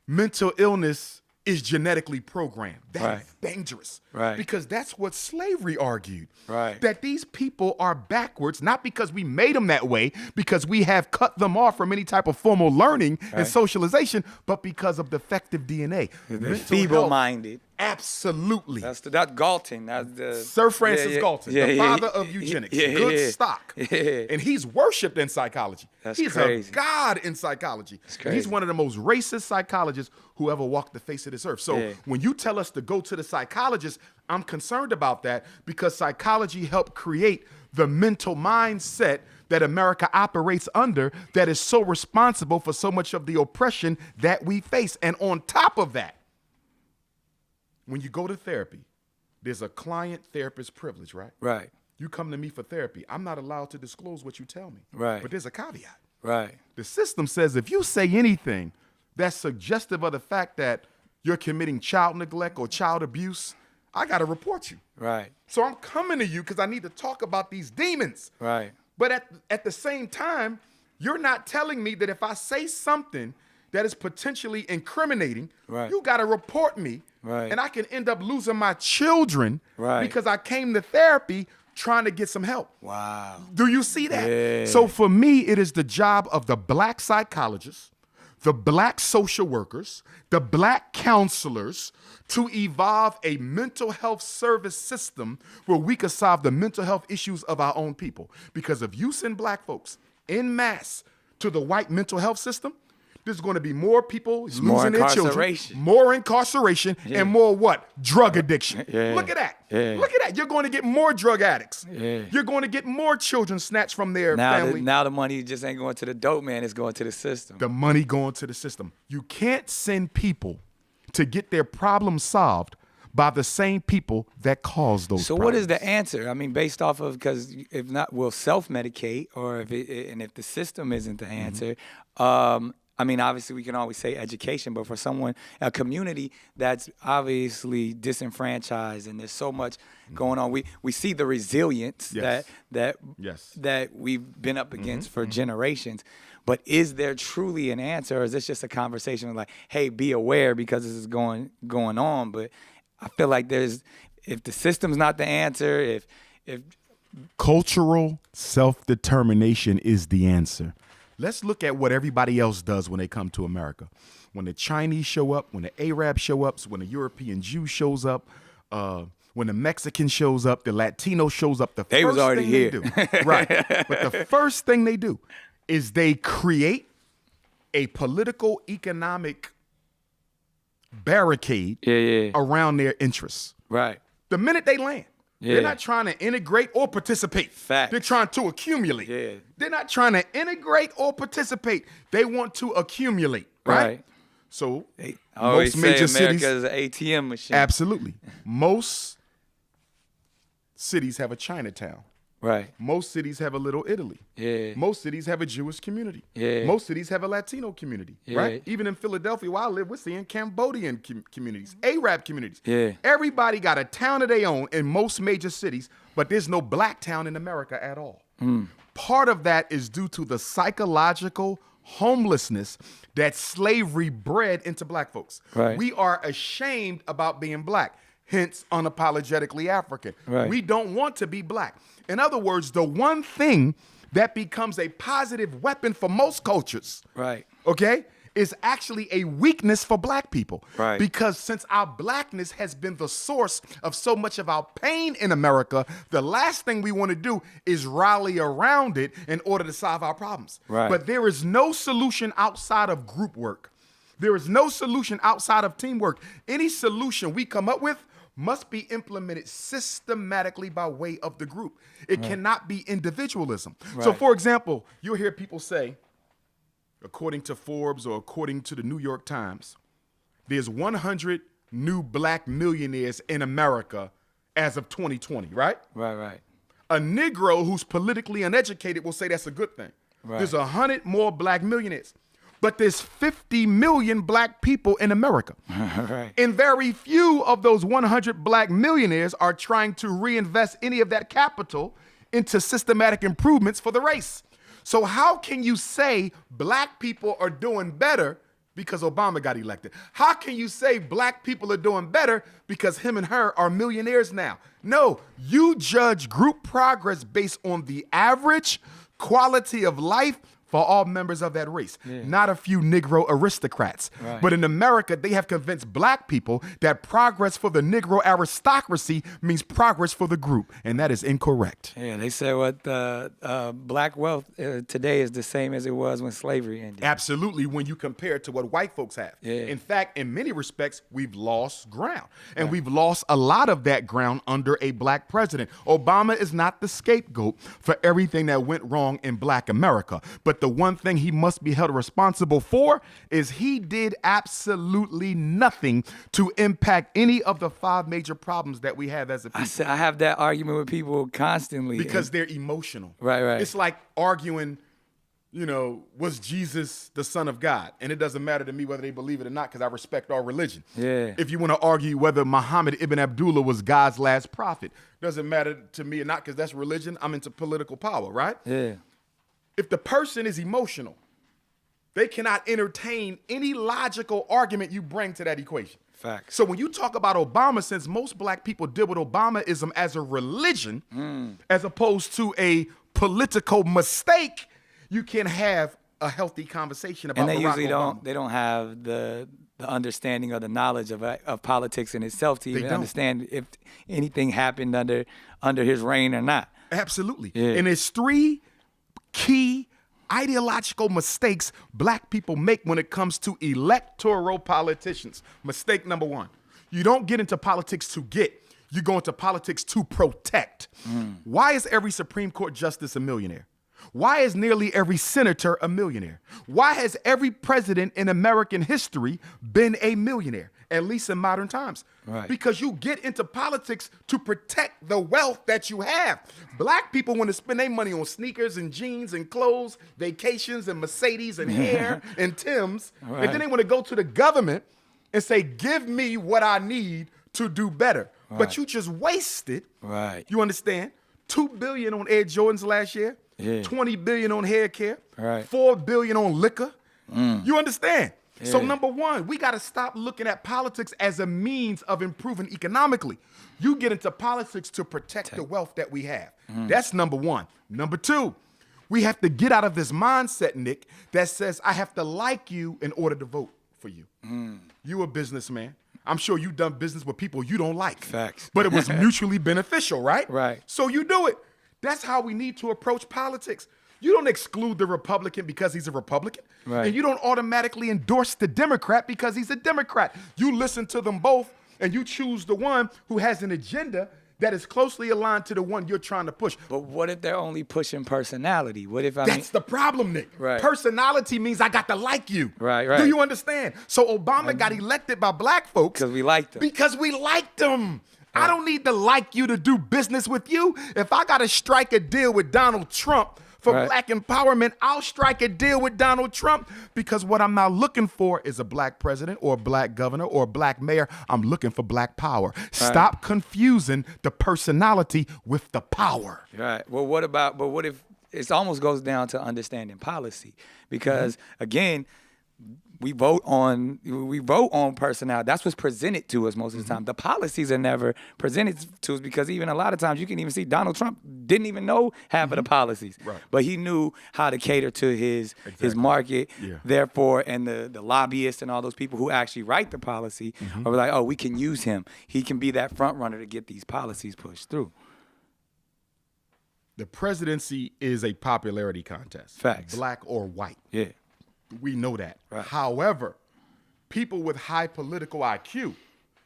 [SPEAKER 2] mental illness is genetically programmed. That's
[SPEAKER 1] Right.
[SPEAKER 2] dangerous.
[SPEAKER 1] Right.
[SPEAKER 2] Because that's what slavery argued.
[SPEAKER 1] Right.
[SPEAKER 2] That these people are backwards, not because we made them that way, because we have cut them off from any type of formal learning and
[SPEAKER 1] Right.
[SPEAKER 2] socialization, but because of defective DNA.
[SPEAKER 1] They're
[SPEAKER 2] Mental health,
[SPEAKER 1] feeble-minded.
[SPEAKER 2] absolutely.
[SPEAKER 1] That's Galton. That's the
[SPEAKER 2] Sir Francis Galton, the father of
[SPEAKER 1] yeah,
[SPEAKER 2] eugenics,
[SPEAKER 1] yeah,
[SPEAKER 2] good
[SPEAKER 1] yeah.
[SPEAKER 2] stock.
[SPEAKER 1] Yeah.
[SPEAKER 2] And he's worshipped in psychology.
[SPEAKER 1] That's
[SPEAKER 2] he's
[SPEAKER 1] crazy.
[SPEAKER 2] a god in psychology. And he's
[SPEAKER 1] crazy.
[SPEAKER 2] one of the most racist psychologists who ever walked the face of this earth. So
[SPEAKER 1] Yeah.
[SPEAKER 2] when you tell us to go to the psychologist, I'm concerned about that because psychology helped create the mental mindset that America operates under that is so responsible for so much of the oppression that we face. And on top of that, when you go to therapy, there's a client-therapist privilege, right?
[SPEAKER 1] Right.
[SPEAKER 2] You come to me for therapy. I'm not allowed to disclose what you tell me.
[SPEAKER 1] Right.
[SPEAKER 2] But there's a caveat.
[SPEAKER 1] Right.
[SPEAKER 2] The system says if you say anything that's suggestive of the fact that you're committing child neglect or child abuse, I got to report you.
[SPEAKER 1] Right.
[SPEAKER 2] So I'm coming to you because I need to talk about these demons.
[SPEAKER 1] Right.
[SPEAKER 2] But at the same time, you're not telling me that if I say something that is potentially incriminating,
[SPEAKER 1] Right.
[SPEAKER 2] you got to report me.
[SPEAKER 1] Right.
[SPEAKER 2] And I can end up losing my children
[SPEAKER 1] Right.
[SPEAKER 2] because I came to therapy trying to get some help.
[SPEAKER 1] Wow.
[SPEAKER 2] Do you see that?
[SPEAKER 1] Yeah.
[SPEAKER 2] So for me, it is the job of the black psychologists, the black social workers, the black counselors to evolve a mental health service system where we can solve the mental health issues of our own people. Because if you send black folks en masse to the white mental health system, there's going to be more people losing
[SPEAKER 1] more
[SPEAKER 2] their children,
[SPEAKER 1] incarceration.
[SPEAKER 2] more incarceration, and more what? Drug addiction.
[SPEAKER 1] Yeah.
[SPEAKER 2] Look at that.
[SPEAKER 1] Yeah.
[SPEAKER 2] Look at that. You're going to get more drug addicts.
[SPEAKER 1] Yeah.
[SPEAKER 2] You're going to get more children snatched from their
[SPEAKER 1] Now,
[SPEAKER 2] family.
[SPEAKER 1] now the money just ain't going to the dope man. It's going to the system.
[SPEAKER 2] The money going to the system. You can't send people to get their problems solved by the same people that cause those
[SPEAKER 1] So
[SPEAKER 2] problems.
[SPEAKER 1] what is the answer? I mean, based off of, because if not, we'll self-medicate, or if the system isn't the answer. I mean, obviously we can always say education, but for a community that's obviously disenfranchised and there's so much going on, we see the resilience
[SPEAKER 2] Yes. Yes.
[SPEAKER 1] that we've been up against for generations. But is there truly an answer, or is this just a conversation of like, hey, be aware because this is going on? But I feel like if the system's not the answer, if
[SPEAKER 2] Cultural self-determination is the answer. Let's look at what everybody else does when they come to America. When the Chinese show up, when the Arabs show up, when the European Jew shows up, when the Mexican shows up, the Latino shows up, the
[SPEAKER 1] They
[SPEAKER 2] first
[SPEAKER 1] was already
[SPEAKER 2] thing
[SPEAKER 1] here.
[SPEAKER 2] they do, right? But the first thing they do is they create a political, economic barricade around their interests.
[SPEAKER 1] right.
[SPEAKER 2] The minute they land,
[SPEAKER 1] Yeah.
[SPEAKER 2] they're not trying to integrate or participate.
[SPEAKER 1] Facts.
[SPEAKER 2] They're trying to accumulate.
[SPEAKER 1] Yeah.
[SPEAKER 2] They're not trying to integrate or participate. They want to accumulate, right?
[SPEAKER 1] Right.
[SPEAKER 2] So
[SPEAKER 1] I always
[SPEAKER 2] most
[SPEAKER 1] say
[SPEAKER 2] major
[SPEAKER 1] America
[SPEAKER 2] cities,
[SPEAKER 1] is an ATM machine.
[SPEAKER 2] absolutely. Most cities have a Chinatown.
[SPEAKER 1] Right.
[SPEAKER 2] Most cities have a Little Italy.
[SPEAKER 1] Yeah.
[SPEAKER 2] Most cities have a Jewish community.
[SPEAKER 1] Yeah.
[SPEAKER 2] Most cities have a Latino community,
[SPEAKER 1] Yeah.
[SPEAKER 2] right? Even in Philadelphia, where I live, we're seeing Cambodian communities, Arab communities.
[SPEAKER 1] Yeah.
[SPEAKER 2] Everybody got a town of their own in most major cities, but there's no black town in America at all. Part of that is due to the psychological homelessness that slavery bred into black folks.
[SPEAKER 1] Right.
[SPEAKER 2] We are ashamed about being black, hence unapologetically African.
[SPEAKER 1] Right.
[SPEAKER 2] We don't want to be black. In other words, the one thing that becomes a positive weapon for most cultures,
[SPEAKER 1] Right.
[SPEAKER 2] okay, is actually a weakness for black people.
[SPEAKER 1] Right.
[SPEAKER 2] Because since our blackness has been the source of so much of our pain in America, the last thing we want to do is rally around it in order to solve our problems.
[SPEAKER 1] Right.
[SPEAKER 2] But there is no solution outside of group work. There is no solution outside of teamwork. Any solution we come up with must be implemented systematically by way of the group. It cannot be individualism. So,
[SPEAKER 1] Right.
[SPEAKER 2] for example, you'll hear people say, according to Forbes or according to the New York Times, there's 100 new black millionaires in America as of 2020, right?
[SPEAKER 1] Right.
[SPEAKER 2] A Negro who's politically uneducated will say that's a good thing.
[SPEAKER 1] Right.
[SPEAKER 2] There's 100 more black millionaires. But there's 50 million black people in America.
[SPEAKER 1] Right.
[SPEAKER 2] And very few of those 100 black millionaires are trying to reinvest any of that capital into systematic improvements for the race. So how can you say black people are doing better Because Obama got elected. How can you say black people are doing better because him and her are millionaires now? No, you judge group progress based on the average quality of life for all members of that race, not a few Negro aristocrats.
[SPEAKER 1] Right.
[SPEAKER 2] But in America, they have convinced black people that progress for the Negro aristocracy means progress for the group, and that is incorrect.
[SPEAKER 1] Yeah, they say what black wealth today is the same as it was when slavery ended.
[SPEAKER 2] Absolutely, when you compare it to what white folks have.
[SPEAKER 1] Yeah.
[SPEAKER 2] In fact, in many respects, we've lost ground. And we've lost a lot of that ground under a black president. Obama is not the scapegoat for everything that went wrong in black America. But the one thing he must be held responsible for is he did absolutely nothing to impact any of the 5 major problems that we have as a people.
[SPEAKER 1] I have that argument with people constantly.
[SPEAKER 2] Because they're emotional.
[SPEAKER 1] Right.
[SPEAKER 2] It's like arguing, was Jesus the Son of God? And it doesn't matter to me whether they believe it or not because I respect all religion.
[SPEAKER 1] Yeah.
[SPEAKER 2] If you want to argue whether Muhammad ibn Abdullah was God's last prophet, doesn't matter to me or not because that's religion. I'm into political power, right?
[SPEAKER 1] Yeah.
[SPEAKER 2] If the person is emotional, they cannot entertain any logical argument you bring to that equation.
[SPEAKER 1] Facts.
[SPEAKER 2] So when you talk about Obama, since most black people deal with Obamaism as a religion, as opposed to a political mistake, you can have a healthy conversation about
[SPEAKER 1] And they
[SPEAKER 2] Barack
[SPEAKER 1] usually
[SPEAKER 2] Obama.
[SPEAKER 1] don't have the understanding or the knowledge of politics in itself to even
[SPEAKER 2] don't.
[SPEAKER 1] understand if anything happened under his reign or not.
[SPEAKER 2] Absolutely.
[SPEAKER 1] Yeah.
[SPEAKER 2] And there's 3 key ideological mistakes black people make when it comes to electoral politicians. Mistake number 1, you don't get into politics to get, you go into politics to protect. Why is every Supreme Court justice a millionaire? Why is nearly every senator a millionaire? Why has every president in American history been a millionaire, at least in modern times?
[SPEAKER 1] Right.
[SPEAKER 2] Because you get into politics to protect the wealth that you have. Black people want to spend their money on sneakers and jeans and clothes, vacations and Mercedes and hair and Timbs.
[SPEAKER 1] Right.
[SPEAKER 2] And then they want to go to the government and say, give me what I need to do better.
[SPEAKER 1] Right.
[SPEAKER 2] But you just wasted,
[SPEAKER 1] Right.
[SPEAKER 2] you understand, $2 billion on Air Jordans last year,
[SPEAKER 1] Yeah.
[SPEAKER 2] $20 billion on hair care,
[SPEAKER 1] Right.
[SPEAKER 2] $4 billion on liquor. You understand? So
[SPEAKER 1] Yeah.
[SPEAKER 2] number 1, we got to stop looking at politics as a means of improving economically. You get into politics to protect the wealth that we have. That's number 1. Number 2, we have to get out of this mindset, Nick, that says I have to like you in order to vote for you. You a businessman. I'm sure you've done business with people you don't like.
[SPEAKER 1] Facts.
[SPEAKER 2] But it was mutually beneficial, right?
[SPEAKER 1] Right.
[SPEAKER 2] So you do it. That's how we need to approach politics. You don't exclude the Republican because he's a Republican.
[SPEAKER 1] Right.
[SPEAKER 2] And you don't automatically endorse the Democrat because he's a Democrat. You listen to them both and you choose the one who has an agenda that is closely aligned to the one you're trying to push.
[SPEAKER 1] But what if they're only pushing personality? What if
[SPEAKER 2] That's the problem, Nick.
[SPEAKER 1] Right.
[SPEAKER 2] Personality means I got to like you.
[SPEAKER 1] Right.
[SPEAKER 2] Do you understand? So Obama got elected by black folks.
[SPEAKER 1] Because we liked him.
[SPEAKER 2] Because we liked him. I don't need to like you to do business with you. If I got to strike a deal with Donald Trump for
[SPEAKER 1] Right.
[SPEAKER 2] black empowerment, I'll strike a deal with Donald Trump because what I'm not looking for is a black president or a black governor or a black mayor. I'm looking for black power. Stop confusing the personality with the power.
[SPEAKER 1] Right. Well, what if it almost goes down to understanding policy? Because again, we vote on personality. That's what's presented to us most of the time. The policies are never presented to us because even a lot of times you can even see Donald Trump didn't even know half of the policies,
[SPEAKER 2] Right.
[SPEAKER 1] but he knew how to cater to his market.
[SPEAKER 2] Yeah.
[SPEAKER 1] Therefore, and the lobbyists and all those people who actually write the policy are like, oh, we can use him. He can be that front runner to get these policies pushed through.
[SPEAKER 2] The presidency is a popularity contest.
[SPEAKER 1] Facts.
[SPEAKER 2] Black or white.
[SPEAKER 1] Yeah.
[SPEAKER 2] We know that.
[SPEAKER 1] Right.
[SPEAKER 2] However, people with high political IQ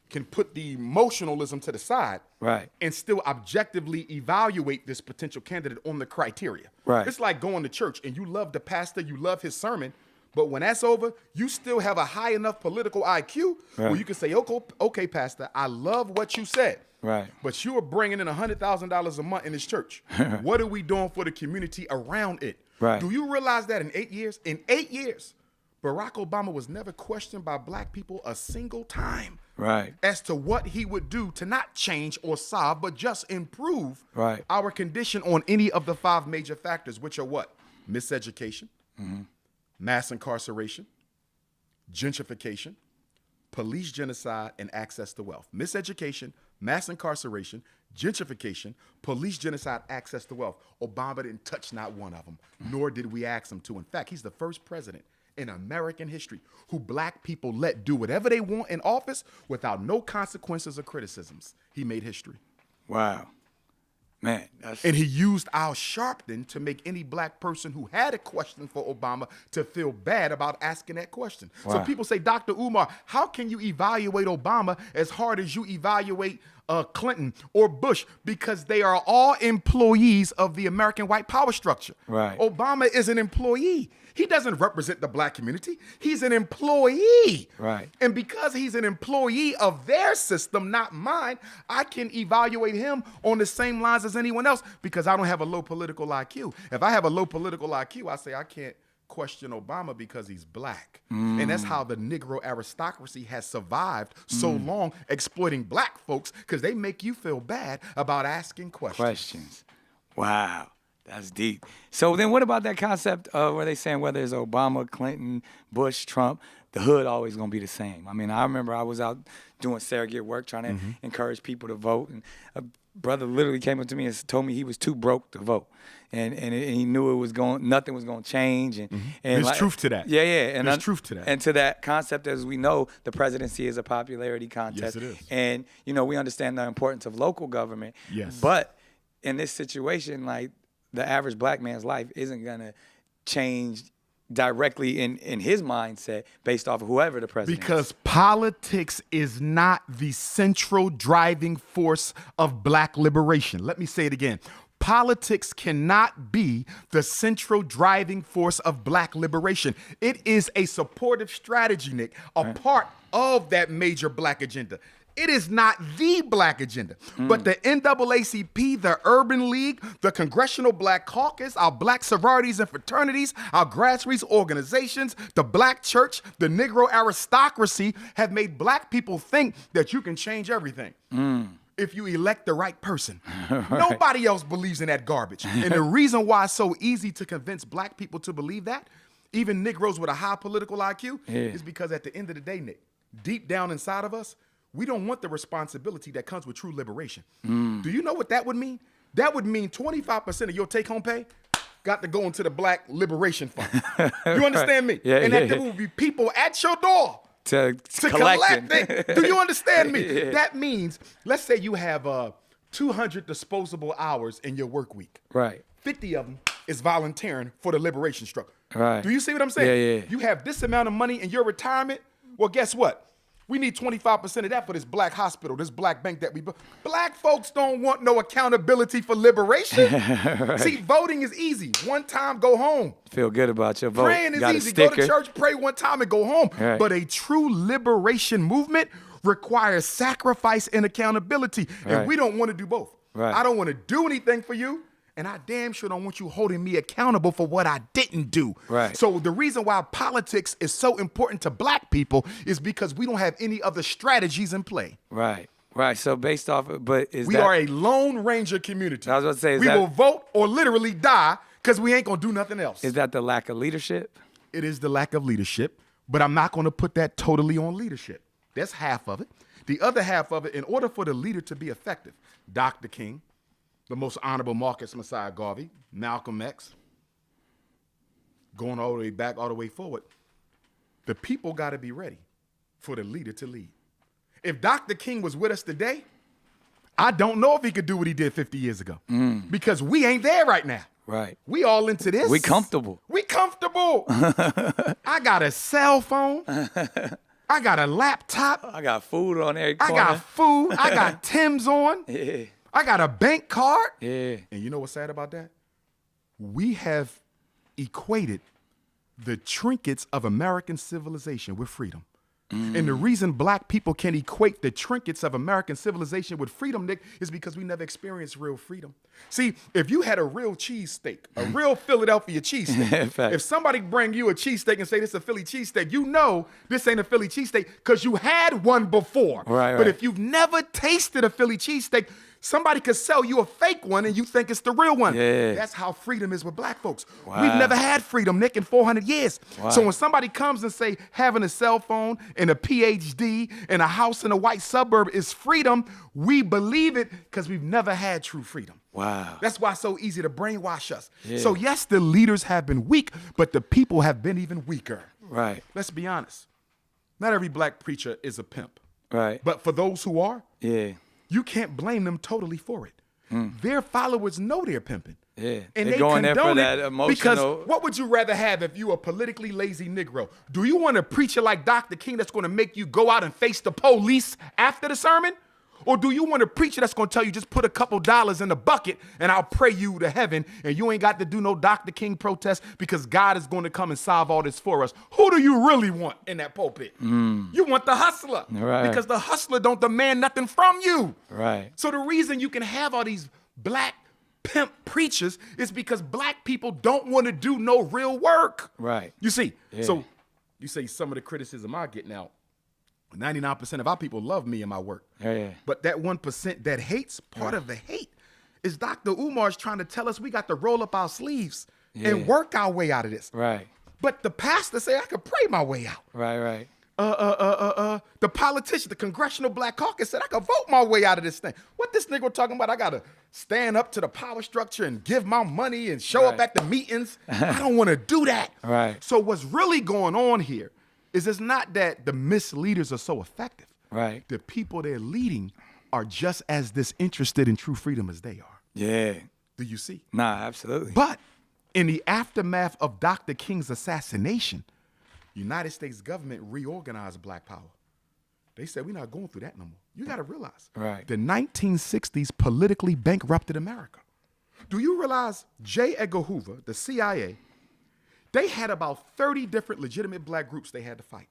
[SPEAKER 2] can put the emotionalism to the side
[SPEAKER 1] Right.
[SPEAKER 2] and still objectively evaluate this potential candidate on the criteria.
[SPEAKER 1] Right.
[SPEAKER 2] It's like going to church and you love the pastor, you love his sermon, but when that's over, you still have a high enough political IQ where
[SPEAKER 1] Right.
[SPEAKER 2] you can say, okay, pastor, I love what you said.
[SPEAKER 1] Right.
[SPEAKER 2] But you are bringing in $100,000 a month in this church. What are we doing for the community around it?
[SPEAKER 1] Right.
[SPEAKER 2] Do you realize that in 8 years? In 8 years, Barack Obama was never questioned by black people a single time.
[SPEAKER 1] Right.
[SPEAKER 2] As to what he would do to not change or solve, but just improve
[SPEAKER 1] Right.
[SPEAKER 2] our condition on any of the 5 major factors, which are what? Miseducation, mass incarceration, gentrification, police genocide, and access to wealth. Miseducation, mass incarceration, gentrification, police genocide, access to wealth. Obama didn't touch not one of them, nor did we ask him to. In fact, he's the first president in American history who black people let do whatever they want in office without no consequences or criticisms. He made history.
[SPEAKER 1] Wow. Man,
[SPEAKER 2] and he used Al Sharpton to make any black person who had a question for Obama to feel bad about asking that question.
[SPEAKER 1] Wow.
[SPEAKER 2] So people say, Dr. Umar, how can you evaluate Obama as hard as you evaluate Clinton or Bush? Because they are all employees of the American white power structure.
[SPEAKER 1] Right.
[SPEAKER 2] Obama is an employee. He doesn't represent the black community. He's an employee.
[SPEAKER 1] Right.
[SPEAKER 2] And because he's an employee of their system, not mine, I can evaluate him on the same lines as anyone else because I don't have a low political IQ. If I have a low political IQ, I say I can't question Obama because he's black. And that's how the Negro aristocracy has survived so long, exploiting black folks because they make you feel bad about asking questions.
[SPEAKER 1] Wow. That's deep. So then what about that concept of where they saying whether it's Obama, Clinton, Bush, Trump, the hood always going to be the same? I mean, I remember I was out doing surrogate work trying to encourage people to vote. And a brother literally came up to me and told me he was too broke to vote. And he knew nothing was going to change. And
[SPEAKER 2] There's truth to that.
[SPEAKER 1] Yeah, yeah. And
[SPEAKER 2] There's truth to that.
[SPEAKER 1] And to that concept, as we know, the presidency is a popularity contest.
[SPEAKER 2] Yes, it is.
[SPEAKER 1] And, we understand the importance of local government.
[SPEAKER 2] Yes.
[SPEAKER 1] But in this situation, like, the average black man's life isn't going to change directly in his mindset based off of whoever the president
[SPEAKER 2] because
[SPEAKER 1] is.
[SPEAKER 2] Politics is not the central driving force of black liberation. Let me say it again. Politics cannot be the central driving force of black liberation. It is a supportive strategy, Nick, a part of that major black agenda. It is not the black agenda, but the NAACP, the Urban League, the Congressional Black Caucus, our black sororities and fraternities, our grassroots organizations, the black church, the Negro aristocracy have made black people think that you can change everything if you elect the right person. Nobody else believes in that garbage. And the reason why it's so easy to convince black people to believe that, even Negroes with a high political IQ, is because at the end of the day, Nick, deep down inside of us, we don't want the responsibility that comes with true liberation. Do you know what that would mean? That would mean 25% of your take-home pay got to go into the Black Liberation Fund. You understand me?
[SPEAKER 1] Yeah,
[SPEAKER 2] and that there will be people at your door to collect it. Do you understand me? That means, let's say you have 200 disposable hours in your work week.
[SPEAKER 1] Right.
[SPEAKER 2] 50 of them is volunteering for the liberation struggle.
[SPEAKER 1] Right.
[SPEAKER 2] Do you see what I'm saying?
[SPEAKER 1] Yeah.
[SPEAKER 2] You have this amount of money in your retirement. Well, guess what? We need 25% of that for this black hospital, this black bank that we built. Black folks don't want no accountability for liberation. Right. See, voting is easy. One time, go home.
[SPEAKER 1] Feel good about your vote.
[SPEAKER 2] Praying is easy. Go to church, pray one time, and go home.
[SPEAKER 1] Right.
[SPEAKER 2] But a true liberation movement requires sacrifice and accountability.
[SPEAKER 1] Right.
[SPEAKER 2] And we don't want to do both.
[SPEAKER 1] Right.
[SPEAKER 2] I don't want to do anything for you. And I damn sure don't want you holding me accountable for what I didn't do.
[SPEAKER 1] Right.
[SPEAKER 2] So the reason why politics is so important to black people is because we don't have any other strategies in play.
[SPEAKER 1] Right. Right. So based off of, but
[SPEAKER 2] we are a Lone Ranger community.
[SPEAKER 1] I was about to say,
[SPEAKER 2] we will vote or literally die because we ain't going to do nothing else.
[SPEAKER 1] Is that the lack of leadership?
[SPEAKER 2] It is the lack of leadership, but I'm not going to put that totally on leadership. That's half of it. The other half of it, in order for the leader to be effective, Dr. King, the most honorable Marcus Messiah Garvey, Malcolm X, going all the way back, all the way forward, the people got to be ready for the leader to lead. If Dr. King was with us today, I don't know if he could do what he did 50 years ago because we ain't there right now.
[SPEAKER 1] Right.
[SPEAKER 2] We all into this.
[SPEAKER 1] We comfortable.
[SPEAKER 2] We comfortable. I got a cell phone. I got a laptop.
[SPEAKER 1] I got food on every corner.
[SPEAKER 2] I got food. I got Tim's on.
[SPEAKER 1] Yeah.
[SPEAKER 2] I got a bank card.
[SPEAKER 1] Yeah.
[SPEAKER 2] And you know what's sad about that? We have equated the trinkets of American civilization with freedom. And the reason black people can equate the trinkets of American civilization with freedom, Nick, is because we never experienced real freedom. See, if you had a real cheesesteak, a real Philadelphia cheesesteak, if somebody bring you a cheesesteak and say this is a Philly cheesesteak, you know this ain't a Philly cheesesteak because you had one before.
[SPEAKER 1] Right.
[SPEAKER 2] But if you've never tasted a Philly cheesesteak, Somebody could sell you a fake one and you think it's the real one.
[SPEAKER 1] Yeah.
[SPEAKER 2] That's how freedom is with black folks.
[SPEAKER 1] Wow.
[SPEAKER 2] We've never had freedom, Nick, in 400 years.
[SPEAKER 1] Wow.
[SPEAKER 2] So when somebody comes and say having a cell phone and a PhD and a house in a white suburb is freedom, we believe it because we've never had true freedom.
[SPEAKER 1] Wow.
[SPEAKER 2] That's why it's so easy to brainwash us.
[SPEAKER 1] Yeah.
[SPEAKER 2] So yes, the leaders have been weak, but the people have been even weaker.
[SPEAKER 1] Right.
[SPEAKER 2] Let's be honest. Not every black preacher is a pimp.
[SPEAKER 1] Right.
[SPEAKER 2] But for those who are,
[SPEAKER 1] Yeah.
[SPEAKER 2] you can't blame them totally for it. Their followers know they're pimping.
[SPEAKER 1] Yeah.
[SPEAKER 2] And
[SPEAKER 1] They're
[SPEAKER 2] they
[SPEAKER 1] going there for
[SPEAKER 2] condone
[SPEAKER 1] that
[SPEAKER 2] it
[SPEAKER 1] emotional.
[SPEAKER 2] because what would you rather have if you a politically lazy Negro? Do you want a preacher like Dr. King that's going to make you go out and face the police after the sermon? Or do you want a preacher that's going to tell you just put a couple dollars in the bucket and I'll pray you to heaven and you ain't got to do no Dr. King protest because God is going to come and solve all this for us? Who do you really want in that pulpit? You want the hustler.
[SPEAKER 1] Right.
[SPEAKER 2] Because the hustler don't demand nothing from you.
[SPEAKER 1] Right.
[SPEAKER 2] So the reason you can have all these black pimp preachers is because black people don't want to do no real work.
[SPEAKER 1] Right.
[SPEAKER 2] You see,
[SPEAKER 1] Yeah.
[SPEAKER 2] so you say some of the criticism I get now, 99% of our people love me and my work.
[SPEAKER 1] Yeah.
[SPEAKER 2] But that 1% that hates, part of the hate is Dr. Umar's trying to tell us we got to roll up our sleeves and work our way out of this.
[SPEAKER 1] Right.
[SPEAKER 2] But the pastor say I could pray my way out.
[SPEAKER 1] Right.
[SPEAKER 2] The politician, the Congressional Black Caucus said I could vote my way out of this thing. What this nigga talking about? I gotta stand up to the power structure and give my money and show up at the meetings. I don't want to do that.
[SPEAKER 1] Right.
[SPEAKER 2] So what's really going on here is it's not that the misleaders are so effective.
[SPEAKER 1] Right.
[SPEAKER 2] The people they're leading are just as disinterested in true freedom as they are.
[SPEAKER 1] Yeah.
[SPEAKER 2] Do you see?
[SPEAKER 1] Nah, absolutely.
[SPEAKER 2] But in the aftermath of Dr. King's assassination, United States government reorganized Black Power. They said, we're not going through that no more. You got to realize,
[SPEAKER 1] Right.
[SPEAKER 2] the 1960s politically bankrupted America. Do you realize J. Edgar Hoover, the CIA, they had about 30 different legitimate black groups they had to fight.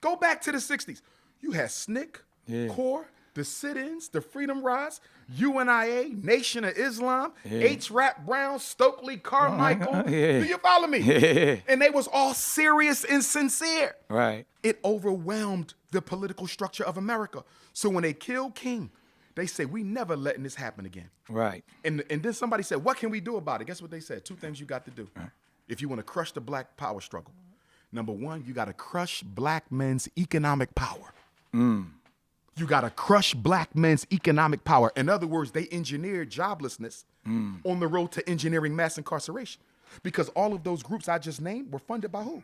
[SPEAKER 2] Go back to the 60s. You had SNCC, CORE, the sit-ins, the Freedom Rides, UNIA, Nation of Islam, H. Rap Brown, Stokely Carmichael. Do you follow me?
[SPEAKER 1] Yeah.
[SPEAKER 2] And they was all serious and sincere.
[SPEAKER 1] Right.
[SPEAKER 2] It overwhelmed the political structure of America. So when they killed King, they said, we never letting this happen again.
[SPEAKER 1] Right.
[SPEAKER 2] And then somebody said, what can we do about it? Guess what they said? 2 things you got to do. If you want to crush the black power struggle. Number 1, you got to crush black men's economic power. You got to crush black men's economic power. In other words, they engineered joblessness on the road to engineering mass incarceration. Because all of those groups I just named were funded by who?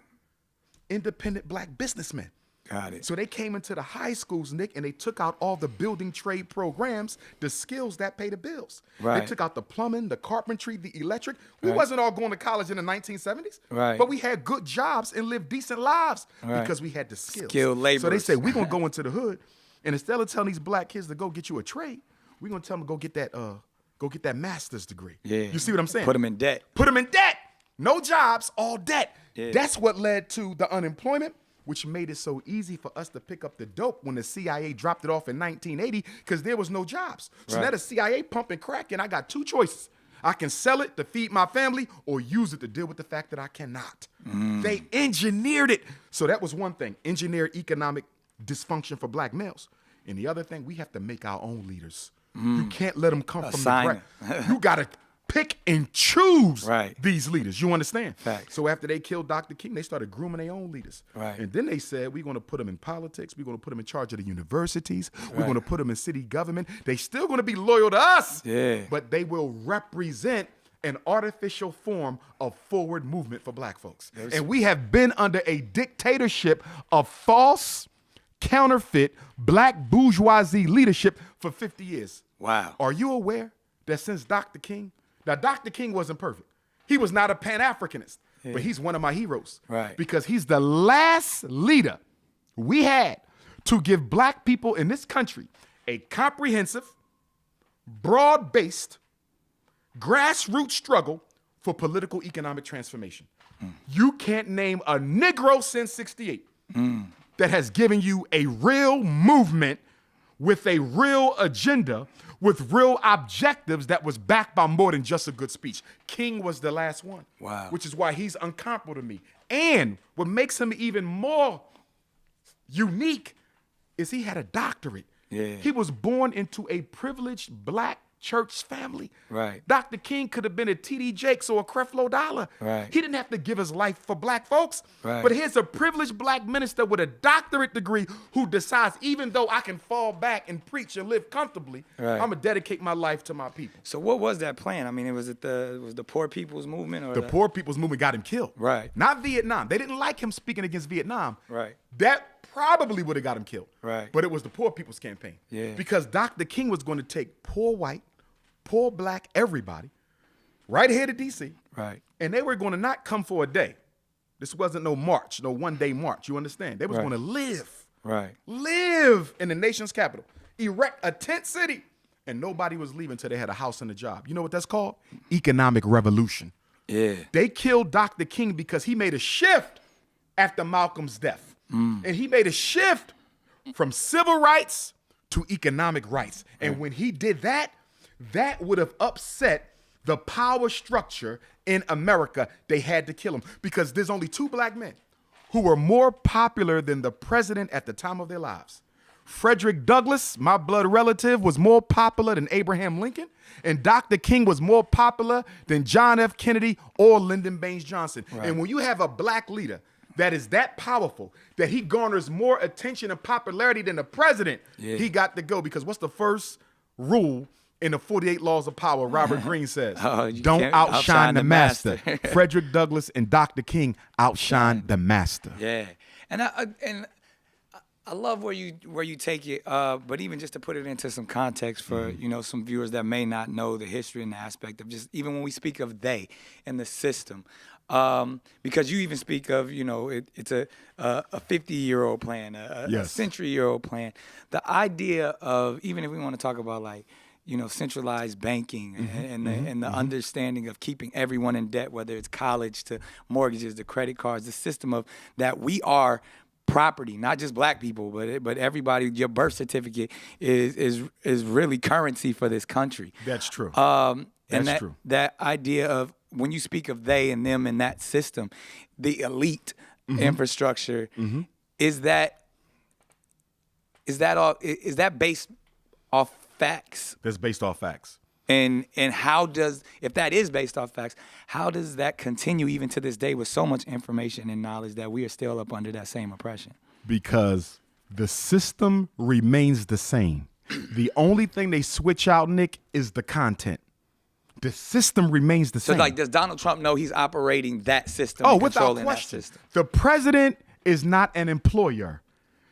[SPEAKER 2] Independent black businessmen.
[SPEAKER 1] Got it.
[SPEAKER 2] So they came into the high schools, Nick, and they took out all the building trade programs, the skills that pay the bills.
[SPEAKER 1] Right.
[SPEAKER 2] They took out the plumbing, the carpentry, the electric. We wasn't all going to college in the 1970s.
[SPEAKER 1] Right.
[SPEAKER 2] But we had good jobs and lived decent lives
[SPEAKER 1] Right.
[SPEAKER 2] because we had the skills.
[SPEAKER 1] Skilled
[SPEAKER 2] So they
[SPEAKER 1] laborers.
[SPEAKER 2] said, we're going to go into the hood, and instead of telling these black kids to go get you a trade, we're going to tell them to go get that master's degree.
[SPEAKER 1] Yeah.
[SPEAKER 2] You see what I'm saying?
[SPEAKER 1] Put them in debt.
[SPEAKER 2] Put them in debt. No jobs, all debt.
[SPEAKER 1] Yeah.
[SPEAKER 2] That's what led to the unemployment, which made it so easy for us to pick up the dope when the CIA dropped it off in 1980 because there was no jobs. So
[SPEAKER 1] Right.
[SPEAKER 2] now the CIA pumping crack, and I got 2 choices. I can sell it to feed my family or use it to deal with the fact that I cannot. They engineered it. So that was one thing, engineered economic dysfunction for black males. And the other thing, we have to make our own leaders. You can't let them come from the
[SPEAKER 1] Assign
[SPEAKER 2] ground. You got to pick and choose
[SPEAKER 1] Right.
[SPEAKER 2] these leaders. You understand?
[SPEAKER 1] Facts.
[SPEAKER 2] So after they killed Dr. King, they started grooming their own leaders.
[SPEAKER 1] Right.
[SPEAKER 2] And then they said, we're going to put them in politics. We're going to put them in charge of the universities. We're going to put them in city government. They still going to be loyal to us.
[SPEAKER 1] Yeah.
[SPEAKER 2] But they will represent an artificial form of forward movement for black folks. And we have been under a dictatorship of false, counterfeit, black bourgeoisie leadership for 50 years.
[SPEAKER 1] Wow.
[SPEAKER 2] Are you aware that since Dr. King, now Dr. King wasn't perfect. He was not a Pan-Africanist, but he's one of my heroes.
[SPEAKER 1] Right.
[SPEAKER 2] Because he's the last leader we had to give black people in this country a comprehensive, broad-based, grassroots struggle for political economic transformation. You can't name a Negro since 68 that has given you a real movement with a real agenda, with real objectives that was backed by more than just a good speech. King was the last one.
[SPEAKER 1] Wow.
[SPEAKER 2] Which is why he's uncomparable to me. And what makes him even more unique is he had a doctorate.
[SPEAKER 1] Yeah.
[SPEAKER 2] He was born into a privileged black church family.
[SPEAKER 1] Right.
[SPEAKER 2] Dr. King could have been a T.D. Jakes or a Creflo Dollar.
[SPEAKER 1] Right.
[SPEAKER 2] He didn't have to give his life for black folks.
[SPEAKER 1] Right.
[SPEAKER 2] But here's a privileged black minister with a doctorate degree who decides, even though I can fall back and preach and live comfortably,
[SPEAKER 1] Right.
[SPEAKER 2] I'm going to dedicate my life to my people.
[SPEAKER 1] So what was that plan? I mean, was the poor people's movement? Or
[SPEAKER 2] The poor people's movement got him killed.
[SPEAKER 1] Right.
[SPEAKER 2] Not Vietnam. They didn't like him speaking against Vietnam.
[SPEAKER 1] Right.
[SPEAKER 2] That probably would have got him killed.
[SPEAKER 1] Right.
[SPEAKER 2] But it was the poor people's campaign.
[SPEAKER 1] Yeah.
[SPEAKER 2] Because Dr. King was going to take poor white, poor black, everybody, right here to D.C.
[SPEAKER 1] Right.
[SPEAKER 2] And they were going to not come for a day. This wasn't no march, no one-day march. You understand? They was
[SPEAKER 1] Right.
[SPEAKER 2] going to
[SPEAKER 1] Right.
[SPEAKER 2] live in the nation's capital, erect a tent city, and nobody was leaving until they had a house and a job. You know what that's called? Economic revolution.
[SPEAKER 1] Yeah.
[SPEAKER 2] They killed Dr. King because he made a shift after Malcolm's death. And he made a shift from civil rights to economic rights. And when he did that, that would have upset the power structure in America. They had to kill him because there's only two black men who were more popular than the president at the time of their lives. Frederick Douglass, my blood relative, was more popular than Abraham Lincoln, and Dr. King was more popular than John F. Kennedy or Lyndon Baines Johnson.
[SPEAKER 1] Right.
[SPEAKER 2] And when you have a black leader that is that powerful, that he garners more attention and popularity than the president, he got to go. Because what's the first rule in the 48 Laws of Power? Robert Greene says,
[SPEAKER 1] You
[SPEAKER 2] don't
[SPEAKER 1] can't
[SPEAKER 2] outshine the master.
[SPEAKER 1] master.
[SPEAKER 2] Frederick Douglass and Dr. King outshine the master.
[SPEAKER 1] Yeah. And I love where you take it, but even just to put it into some context for some viewers that may not know the history and the aspect of just even when we speak of they and the system, because you even speak of it's a 50-year-old plan, a century-year-old plan. The idea of, even if we want to talk about like centralized banking and the understanding of keeping everyone in debt, whether it's college to mortgages to credit cards, the system of that we are property, not just black people, but everybody. Your birth certificate is really currency for this country.
[SPEAKER 2] That's true.
[SPEAKER 1] That's true. That idea of when you speak of they and them in that system, the elite infrastructure, is that based off facts?
[SPEAKER 2] That's based off facts.
[SPEAKER 1] And how does, if that is based off facts, how does that continue even to this day with so much information and knowledge that we are still up under that same oppression?
[SPEAKER 2] Because the system remains the same. The only thing they switch out, Nick, is the content. The system remains the
[SPEAKER 1] So
[SPEAKER 2] same.
[SPEAKER 1] like, does Donald Trump know he's operating that system?
[SPEAKER 2] Oh,
[SPEAKER 1] and
[SPEAKER 2] without
[SPEAKER 1] controlling
[SPEAKER 2] question.
[SPEAKER 1] That system?
[SPEAKER 2] The president is not an employer.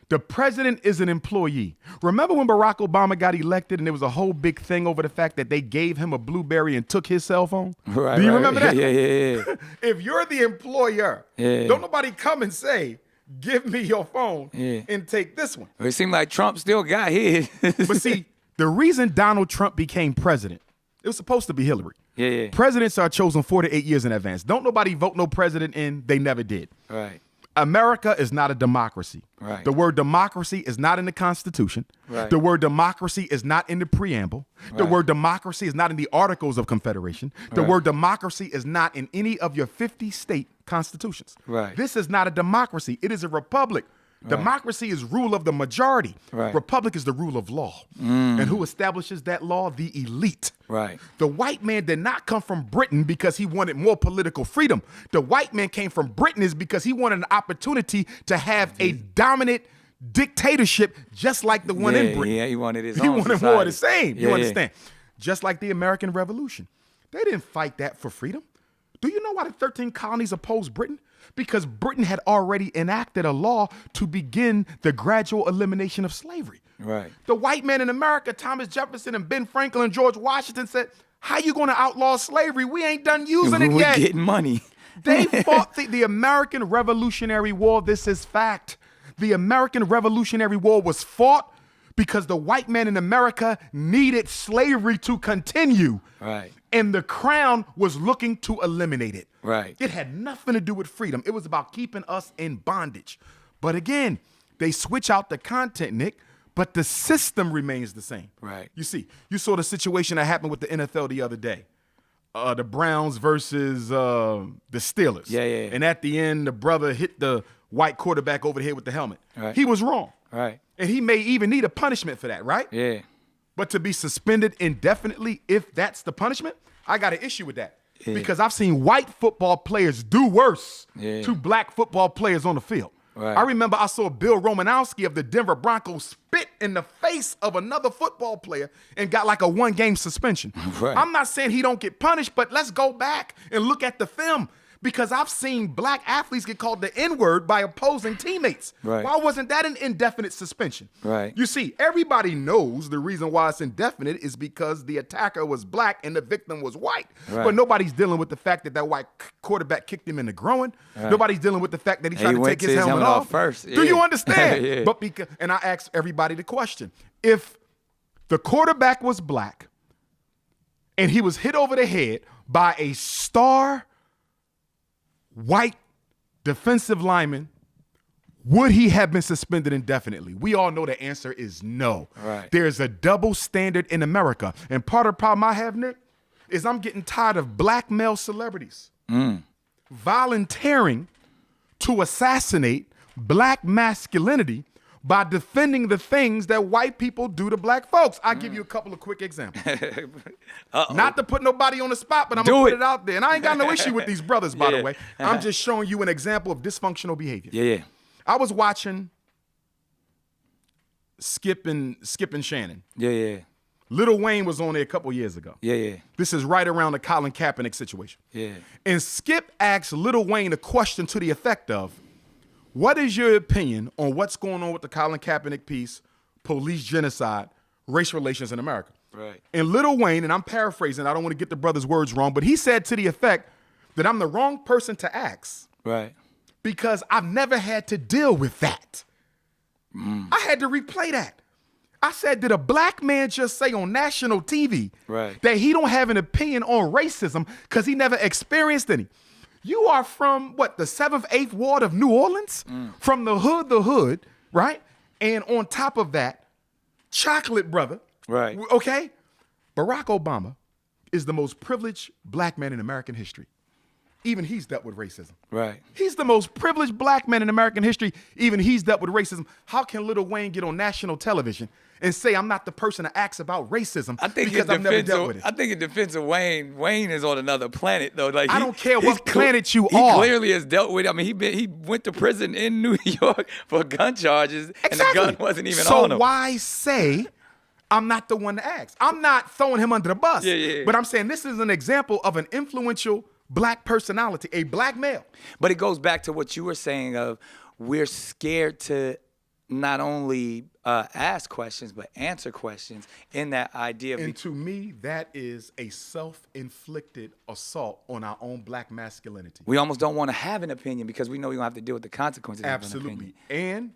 [SPEAKER 2] The president is an employee. Remember when Barack Obama got elected and there was a whole big thing over the fact that they gave him a BlueBerry and took his cell phone?
[SPEAKER 1] Right,
[SPEAKER 2] Do you remember that?
[SPEAKER 1] Yeah.
[SPEAKER 2] If you're the employer, don't nobody come and say, give me your phone and take this one.
[SPEAKER 1] It seemed like Trump still got his.
[SPEAKER 2] But see, the reason Donald Trump became president, it was supposed to be Hillary.
[SPEAKER 1] Yeah.
[SPEAKER 2] Presidents are chosen 4 to 8 years in advance. Don't nobody vote no president in. They never did.
[SPEAKER 1] Right.
[SPEAKER 2] America is not a democracy.
[SPEAKER 1] Right.
[SPEAKER 2] The word democracy is not in the Constitution.
[SPEAKER 1] Right.
[SPEAKER 2] The word democracy is not in the preamble. The
[SPEAKER 1] Right.
[SPEAKER 2] word democracy is not in the Articles of Confederation. The word democracy is not in any of your 50 state constitutions.
[SPEAKER 1] Right.
[SPEAKER 2] This is not a democracy. It is a republic. Democracy is rule of the majority.
[SPEAKER 1] Right.
[SPEAKER 2] Republic is the rule of law. And who establishes that law? The elite.
[SPEAKER 1] Right.
[SPEAKER 2] The white man did not come from Britain because he wanted more political freedom. The white man came from Britain is because he wanted an opportunity to have a dominant dictatorship just like the one in Britain.
[SPEAKER 1] Yeah, he wanted his
[SPEAKER 2] He
[SPEAKER 1] own
[SPEAKER 2] wanted
[SPEAKER 1] society.
[SPEAKER 2] more of the same. You
[SPEAKER 1] Yeah.
[SPEAKER 2] understand? Just like the American Revolution. They didn't fight that for freedom. Do you know why the 13 colonies opposed Britain? Because Britain had already enacted a law to begin the gradual elimination of slavery.
[SPEAKER 1] Right.
[SPEAKER 2] The white men in America, Thomas Jefferson and Ben Franklin and George Washington said, how you going to outlaw slavery? We ain't done using it
[SPEAKER 1] We're
[SPEAKER 2] yet.
[SPEAKER 1] getting money.
[SPEAKER 2] They fought the American Revolutionary War. This is fact. The American Revolutionary War was fought because the white man in America needed slavery to continue.
[SPEAKER 1] Right.
[SPEAKER 2] And the crown was looking to eliminate it.
[SPEAKER 1] Right.
[SPEAKER 2] It had nothing to do with freedom. It was about keeping us in bondage. But again, they switch out the content, Nick, but the system remains the same.
[SPEAKER 1] Right.
[SPEAKER 2] You see, you saw the situation that happened with the NFL the other day. The Browns versus the Steelers.
[SPEAKER 1] Yeah.
[SPEAKER 2] And at the end, the brother hit the white quarterback over the head with the helmet.
[SPEAKER 1] Right.
[SPEAKER 2] He was wrong.
[SPEAKER 1] Right.
[SPEAKER 2] And he may even need a punishment for that, right?
[SPEAKER 1] Yeah.
[SPEAKER 2] But to be suspended indefinitely, if that's the punishment, I got an issue with that.
[SPEAKER 1] Yeah.
[SPEAKER 2] Because I've seen white football players do worse
[SPEAKER 1] Yeah.
[SPEAKER 2] to black football players on the field.
[SPEAKER 1] Right.
[SPEAKER 2] I remember I saw Bill Romanowski of the Denver Broncos spit in the face of another football player and got like a 1-game suspension.
[SPEAKER 1] Right.
[SPEAKER 2] I'm not saying he don't get punished, but let's go back and look at the film. Because I've seen black athletes get called the N-word by opposing teammates.
[SPEAKER 1] Right.
[SPEAKER 2] Why wasn't that an indefinite suspension?
[SPEAKER 1] Right.
[SPEAKER 2] You see, everybody knows the reason why it's indefinite is because the attacker was black and the victim was white.
[SPEAKER 1] Right.
[SPEAKER 2] But nobody's dealing with the fact that that white quarterback kicked him in the groin.
[SPEAKER 1] Right.
[SPEAKER 2] Nobody's dealing with the fact that he tried to
[SPEAKER 1] went
[SPEAKER 2] take his helmet off
[SPEAKER 1] first.
[SPEAKER 2] Do you
[SPEAKER 1] Yeah.
[SPEAKER 2] understand?
[SPEAKER 1] Yeah.
[SPEAKER 2] But and I asked everybody the question. If the quarterback was black and he was hit over the head by a star white defensive lineman, would he have been suspended indefinitely? We all know the answer is no.
[SPEAKER 1] Right.
[SPEAKER 2] There's a double standard in America. And part of the problem I have, Nick, is I'm getting tired of black male celebrities volunteering to assassinate black masculinity by defending the things that white people do to black folks. I'll give you a couple of quick examples. Not to put nobody on the spot, but I'm going to put it out there. And I ain't got no issue with these brothers, by the way. I'm just showing you an example of dysfunctional behavior.
[SPEAKER 1] Yeah.
[SPEAKER 2] I was watching Skip and Shannon.
[SPEAKER 1] Yeah.
[SPEAKER 2] Lil Wayne was on there a couple years ago.
[SPEAKER 1] Yeah.
[SPEAKER 2] This is right around the Colin Kaepernick situation.
[SPEAKER 1] Yeah.
[SPEAKER 2] And Skip asked Lil Wayne a question to the effect of, what is your opinion on what's going on with the Colin Kaepernick piece, police genocide, race relations in America?
[SPEAKER 1] Right.
[SPEAKER 2] And Lil Wayne, and I'm paraphrasing, I don't want to get the brother's words wrong, but he said to the effect that I'm the wrong person to ask
[SPEAKER 1] Right.
[SPEAKER 2] because I've never had to deal with that. I had to replay that. I said, did a black man just say on national TV that he don't have an opinion on racism because he never experienced any? You are from, what, the 7th, 8th ward of New Orleans? From the hood, right? And on top of that, chocolate brother.
[SPEAKER 1] Right.
[SPEAKER 2] Okay? Barack Obama is the most privileged black man in American history. Even he's dealt with racism.
[SPEAKER 1] Right.
[SPEAKER 2] He's the most privileged black man in American history. Even he's dealt with racism. How can Lil Wayne get on national television and say I'm not the person to ask about racism because I've never dealt with it?
[SPEAKER 1] I think in defense of Wayne, Wayne is on another planet though. Like
[SPEAKER 2] I don't care what planet you are.
[SPEAKER 1] He clearly has dealt with. I mean, he went to prison in New York for gun charges, and the gun wasn't even on him.
[SPEAKER 2] So why say I'm not the one to ask? I'm not throwing him under the bus.
[SPEAKER 1] Yeah.
[SPEAKER 2] But I'm saying this is an example of an influential black personality, a black male.
[SPEAKER 1] But it goes back to what you were saying of we're scared to not only ask questions, but answer questions in that idea of...
[SPEAKER 2] And to me, that is a self-inflicted assault on our own black masculinity.
[SPEAKER 1] We almost don't want to have an opinion because we know we're going to have to deal with the consequences of an
[SPEAKER 2] Absolutely.
[SPEAKER 1] opinion.
[SPEAKER 2] And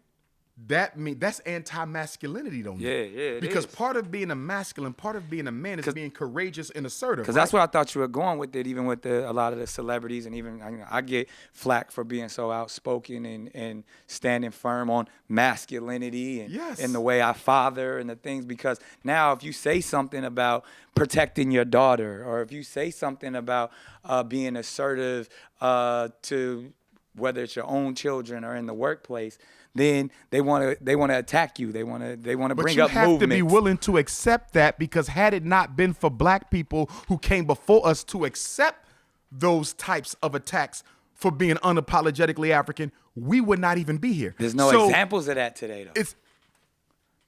[SPEAKER 2] that's anti-masculinity, though.
[SPEAKER 1] Yeah,
[SPEAKER 2] because part of being a masculine, part of being a man is being courageous and assertive.
[SPEAKER 1] Because that's where I thought you were going with it, even with a lot of the celebrities, and even I get flack for being so outspoken and standing firm on masculinity and the way I father and the things. Because now if you say something about protecting your daughter, or if you say something about being assertive to whether it's your own children or in the workplace, then they want to attack you. They want to bring up movements. But you have
[SPEAKER 2] to be willing to accept that, because had it not been for black people who came before us to accept those types of attacks for being unapologetically African, we would not even be here.
[SPEAKER 1] There's no examples of that today, though.
[SPEAKER 2] It's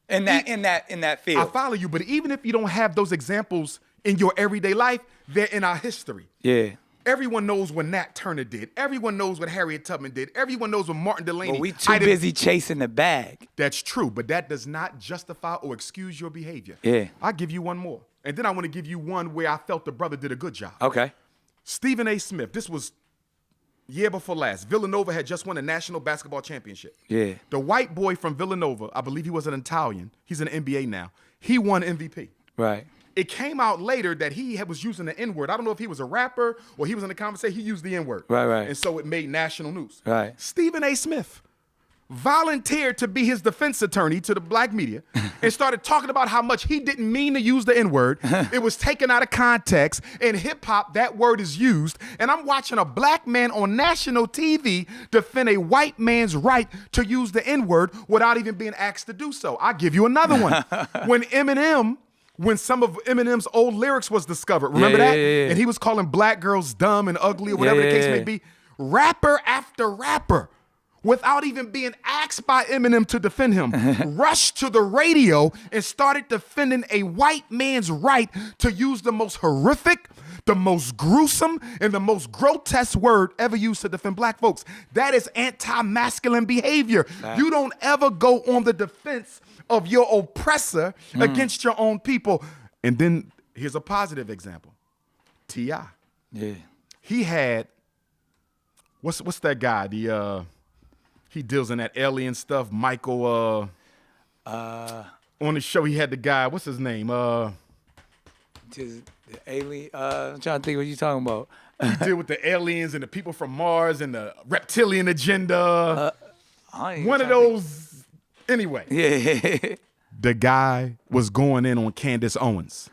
[SPEAKER 1] in that field.
[SPEAKER 2] I follow you, but even if you don't have those examples in your everyday life, they're in our history.
[SPEAKER 1] Yeah.
[SPEAKER 2] Everyone knows what Nat Turner did. Everyone knows what Harriet Tubman did. Everyone knows what Martin Delaney did.
[SPEAKER 1] Well, we too busy chasing the bag.
[SPEAKER 2] That's true, but that does not justify or excuse your behavior.
[SPEAKER 1] Yeah.
[SPEAKER 2] I'll give you one more. And then I want to give you one where I felt the brother did a good job.
[SPEAKER 1] Okay.
[SPEAKER 2] Stephen A. Smith. This was year before last. Villanova had just won a national basketball championship.
[SPEAKER 1] Yeah.
[SPEAKER 2] The white boy from Villanova, I believe he was an Italian. He's in the NBA now. He won MVP.
[SPEAKER 1] Right.
[SPEAKER 2] It came out later that he was using the N-word. I don't know if he was a rapper or he was in the conversation. He used the N-word.
[SPEAKER 1] Right.
[SPEAKER 2] And so it made national news.
[SPEAKER 1] Right.
[SPEAKER 2] Stephen A. Smith volunteered to be his defense attorney to the black media and started talking about how much he didn't mean to use the N-word. It was taken out of context. In hip hop, that word is used. And I'm watching a black man on national TV defend a white man's right to use the N-word without even being asked to do so. I'll give you another one. When some of Eminem's old lyrics was discovered, remember that?
[SPEAKER 1] Yeah.
[SPEAKER 2] And he was calling black girls dumb and ugly or whatever the case may be. Rapper after rapper, without even being asked by Eminem to defend him, rushed to the radio and started defending a white man's right to use the most horrific, the most gruesome, and the most grotesque word ever used to defend black folks. That is anti-masculine behavior. You don't ever go on the defense of your oppressor against your own people. And then here's a positive example. T.I.
[SPEAKER 1] Yeah.
[SPEAKER 2] He had, what's that guy? He deals in that alien stuff. Michael, on the show, he had the guy, what's his name?
[SPEAKER 1] Just the alien. I'm trying to think what you talking about.
[SPEAKER 2] He deal with the aliens and the people from Mars and the reptilian agenda. One of those, anyway.
[SPEAKER 1] Yeah.
[SPEAKER 2] The guy was going in on Candace Owens.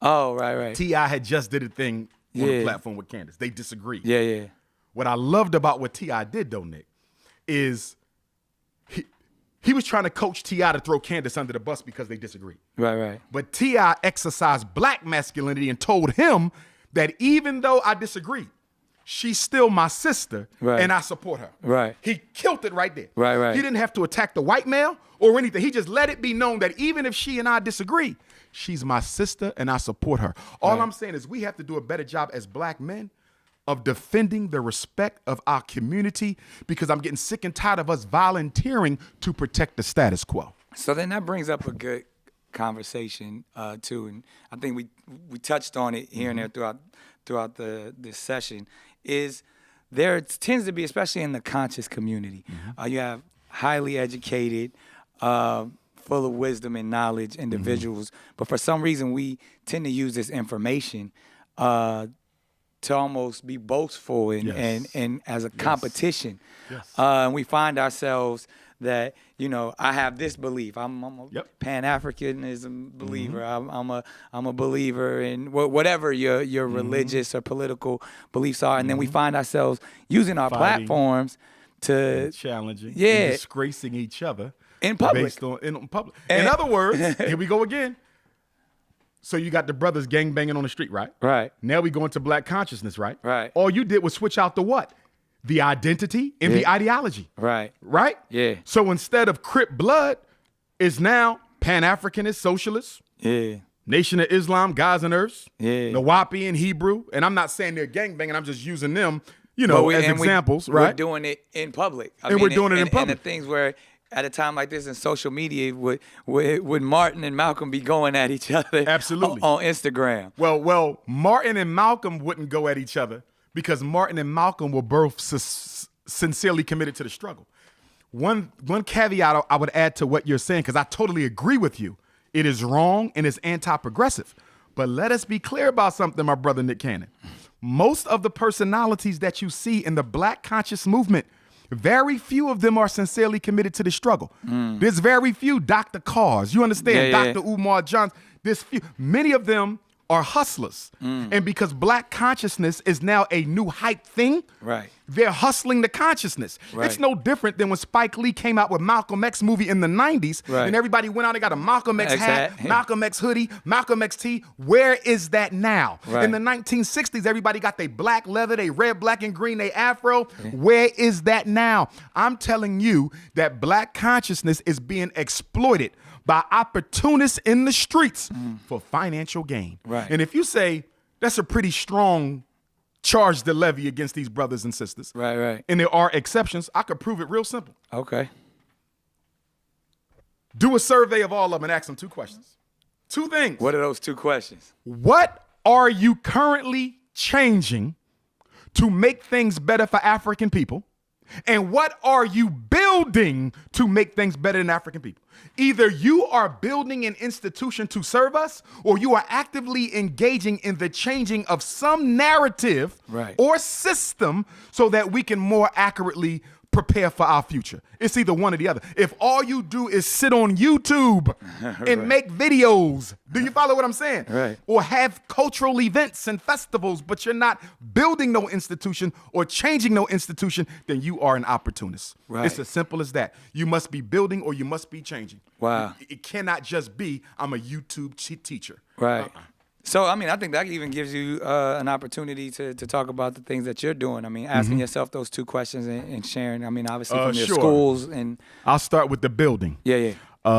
[SPEAKER 1] Oh, right.
[SPEAKER 2] T.I. had just did a thing on the platform with Candace. They disagreed.
[SPEAKER 1] Yeah.
[SPEAKER 2] What I loved about what T.I. did, though, Nick, is he was trying to coach T.I. to throw Candace under the bus because they disagreed.
[SPEAKER 1] Right.
[SPEAKER 2] But T.I. exercised black masculinity and told him that even though I disagree, she's still my sister and I support her.
[SPEAKER 1] Right.
[SPEAKER 2] He killed it right there.
[SPEAKER 1] Right.
[SPEAKER 2] He didn't have to attack the white male or anything. He just let it be known that even if she and I disagree, she's my sister and I support her. All I'm saying is we have to do a better job as black men of defending the respect of our community, because I'm getting sick and tired of us volunteering to protect the status quo.
[SPEAKER 1] So then that brings up a good conversation too, and I think we touched on it here and there throughout this session. Is there tends to be, especially in the conscious community, you have highly educated, full of wisdom and knowledge individuals, but for some reason we tend to use this information to almost be boastful and as a competition. And we find ourselves that, I have this belief. I'm a Pan-Africanism believer. I'm a believer in whatever your religious or political beliefs are. And then we find ourselves using our platforms to
[SPEAKER 2] challenging, and disgracing each other
[SPEAKER 1] in public.
[SPEAKER 2] In public. In other words, here we go again. So you got the brothers gangbanging on the street, right?
[SPEAKER 1] Right.
[SPEAKER 2] Now we go into black consciousness, right?
[SPEAKER 1] Right.
[SPEAKER 2] All you did was switch out the what? The identity and the ideology.
[SPEAKER 1] Right.
[SPEAKER 2] Right?
[SPEAKER 1] Yeah.
[SPEAKER 2] So instead of Crip blood, it's now Pan-Africanist, socialist.
[SPEAKER 1] Yeah.
[SPEAKER 2] Nation of Islam, Guys and Earths.
[SPEAKER 1] Yeah.
[SPEAKER 2] Nawapi and Hebrew. And I'm not saying they're gangbanging. I'm just using them, as examples, right?
[SPEAKER 1] We're doing it in public.
[SPEAKER 2] We're doing it in public.
[SPEAKER 1] And the things where at a time like this in social media, would Martin and Malcolm be going at each other?
[SPEAKER 2] Absolutely.
[SPEAKER 1] On Instagram?
[SPEAKER 2] Well, Martin and Malcolm wouldn't go at each other because Martin and Malcolm were both sincerely committed to the struggle. One caveat I would add to what you're saying, because I totally agree with you. It is wrong and it's anti-progressive. But let us be clear about something, my brother Nick Cannon. Most of the personalities that you see in the black conscious movement, very few of them are sincerely committed to the struggle. There's very few Dr. Cars. You understand? Dr. Umar Johnson. There's few. Many of them are hustlers. And because black consciousness is now a new hype thing, they're hustling the consciousness. It's no different than when Spike Lee came out with Malcolm X movie in the 90s and everybody went out and got a Malcolm X hat, Malcolm X hoodie, Malcolm X tee. Where is that now? In the 1960s, everybody got their black leather, they red, black, and green, they afro. Where is that now? I'm telling you that black consciousness is being exploited by opportunists in the streets for financial gain. And if you say that's a pretty strong charge to levy against these brothers and sisters, and there are exceptions, I could prove it real simple.
[SPEAKER 1] Okay.
[SPEAKER 2] Do a survey of all of them and ask them two questions. Two things.
[SPEAKER 1] What are those two questions?
[SPEAKER 2] What are you currently changing to make things better for African people? And what are you building to make things better than African people? Either you are building an institution to serve us, or you are actively engaging in the changing of some narrative or system so that we can more accurately prepare for our future. It's either one or the other. If all you do is sit on YouTube and make videos, do you follow what I'm saying?
[SPEAKER 1] Right.
[SPEAKER 2] Or have cultural events and festivals, but you're not building no institution or changing no institution, then you are an opportunist.
[SPEAKER 1] Right.
[SPEAKER 2] It's as simple as that. You must be building or you must be changing.
[SPEAKER 1] Wow.
[SPEAKER 2] It cannot just be, I'm a YouTube teacher.
[SPEAKER 1] Right. So, I mean, I think that even gives you an opportunity to talk about the things that you're doing. I mean, asking yourself those two questions and sharing. I mean, obviously from your schools. And
[SPEAKER 2] I'll start with the building.
[SPEAKER 1] Yeah.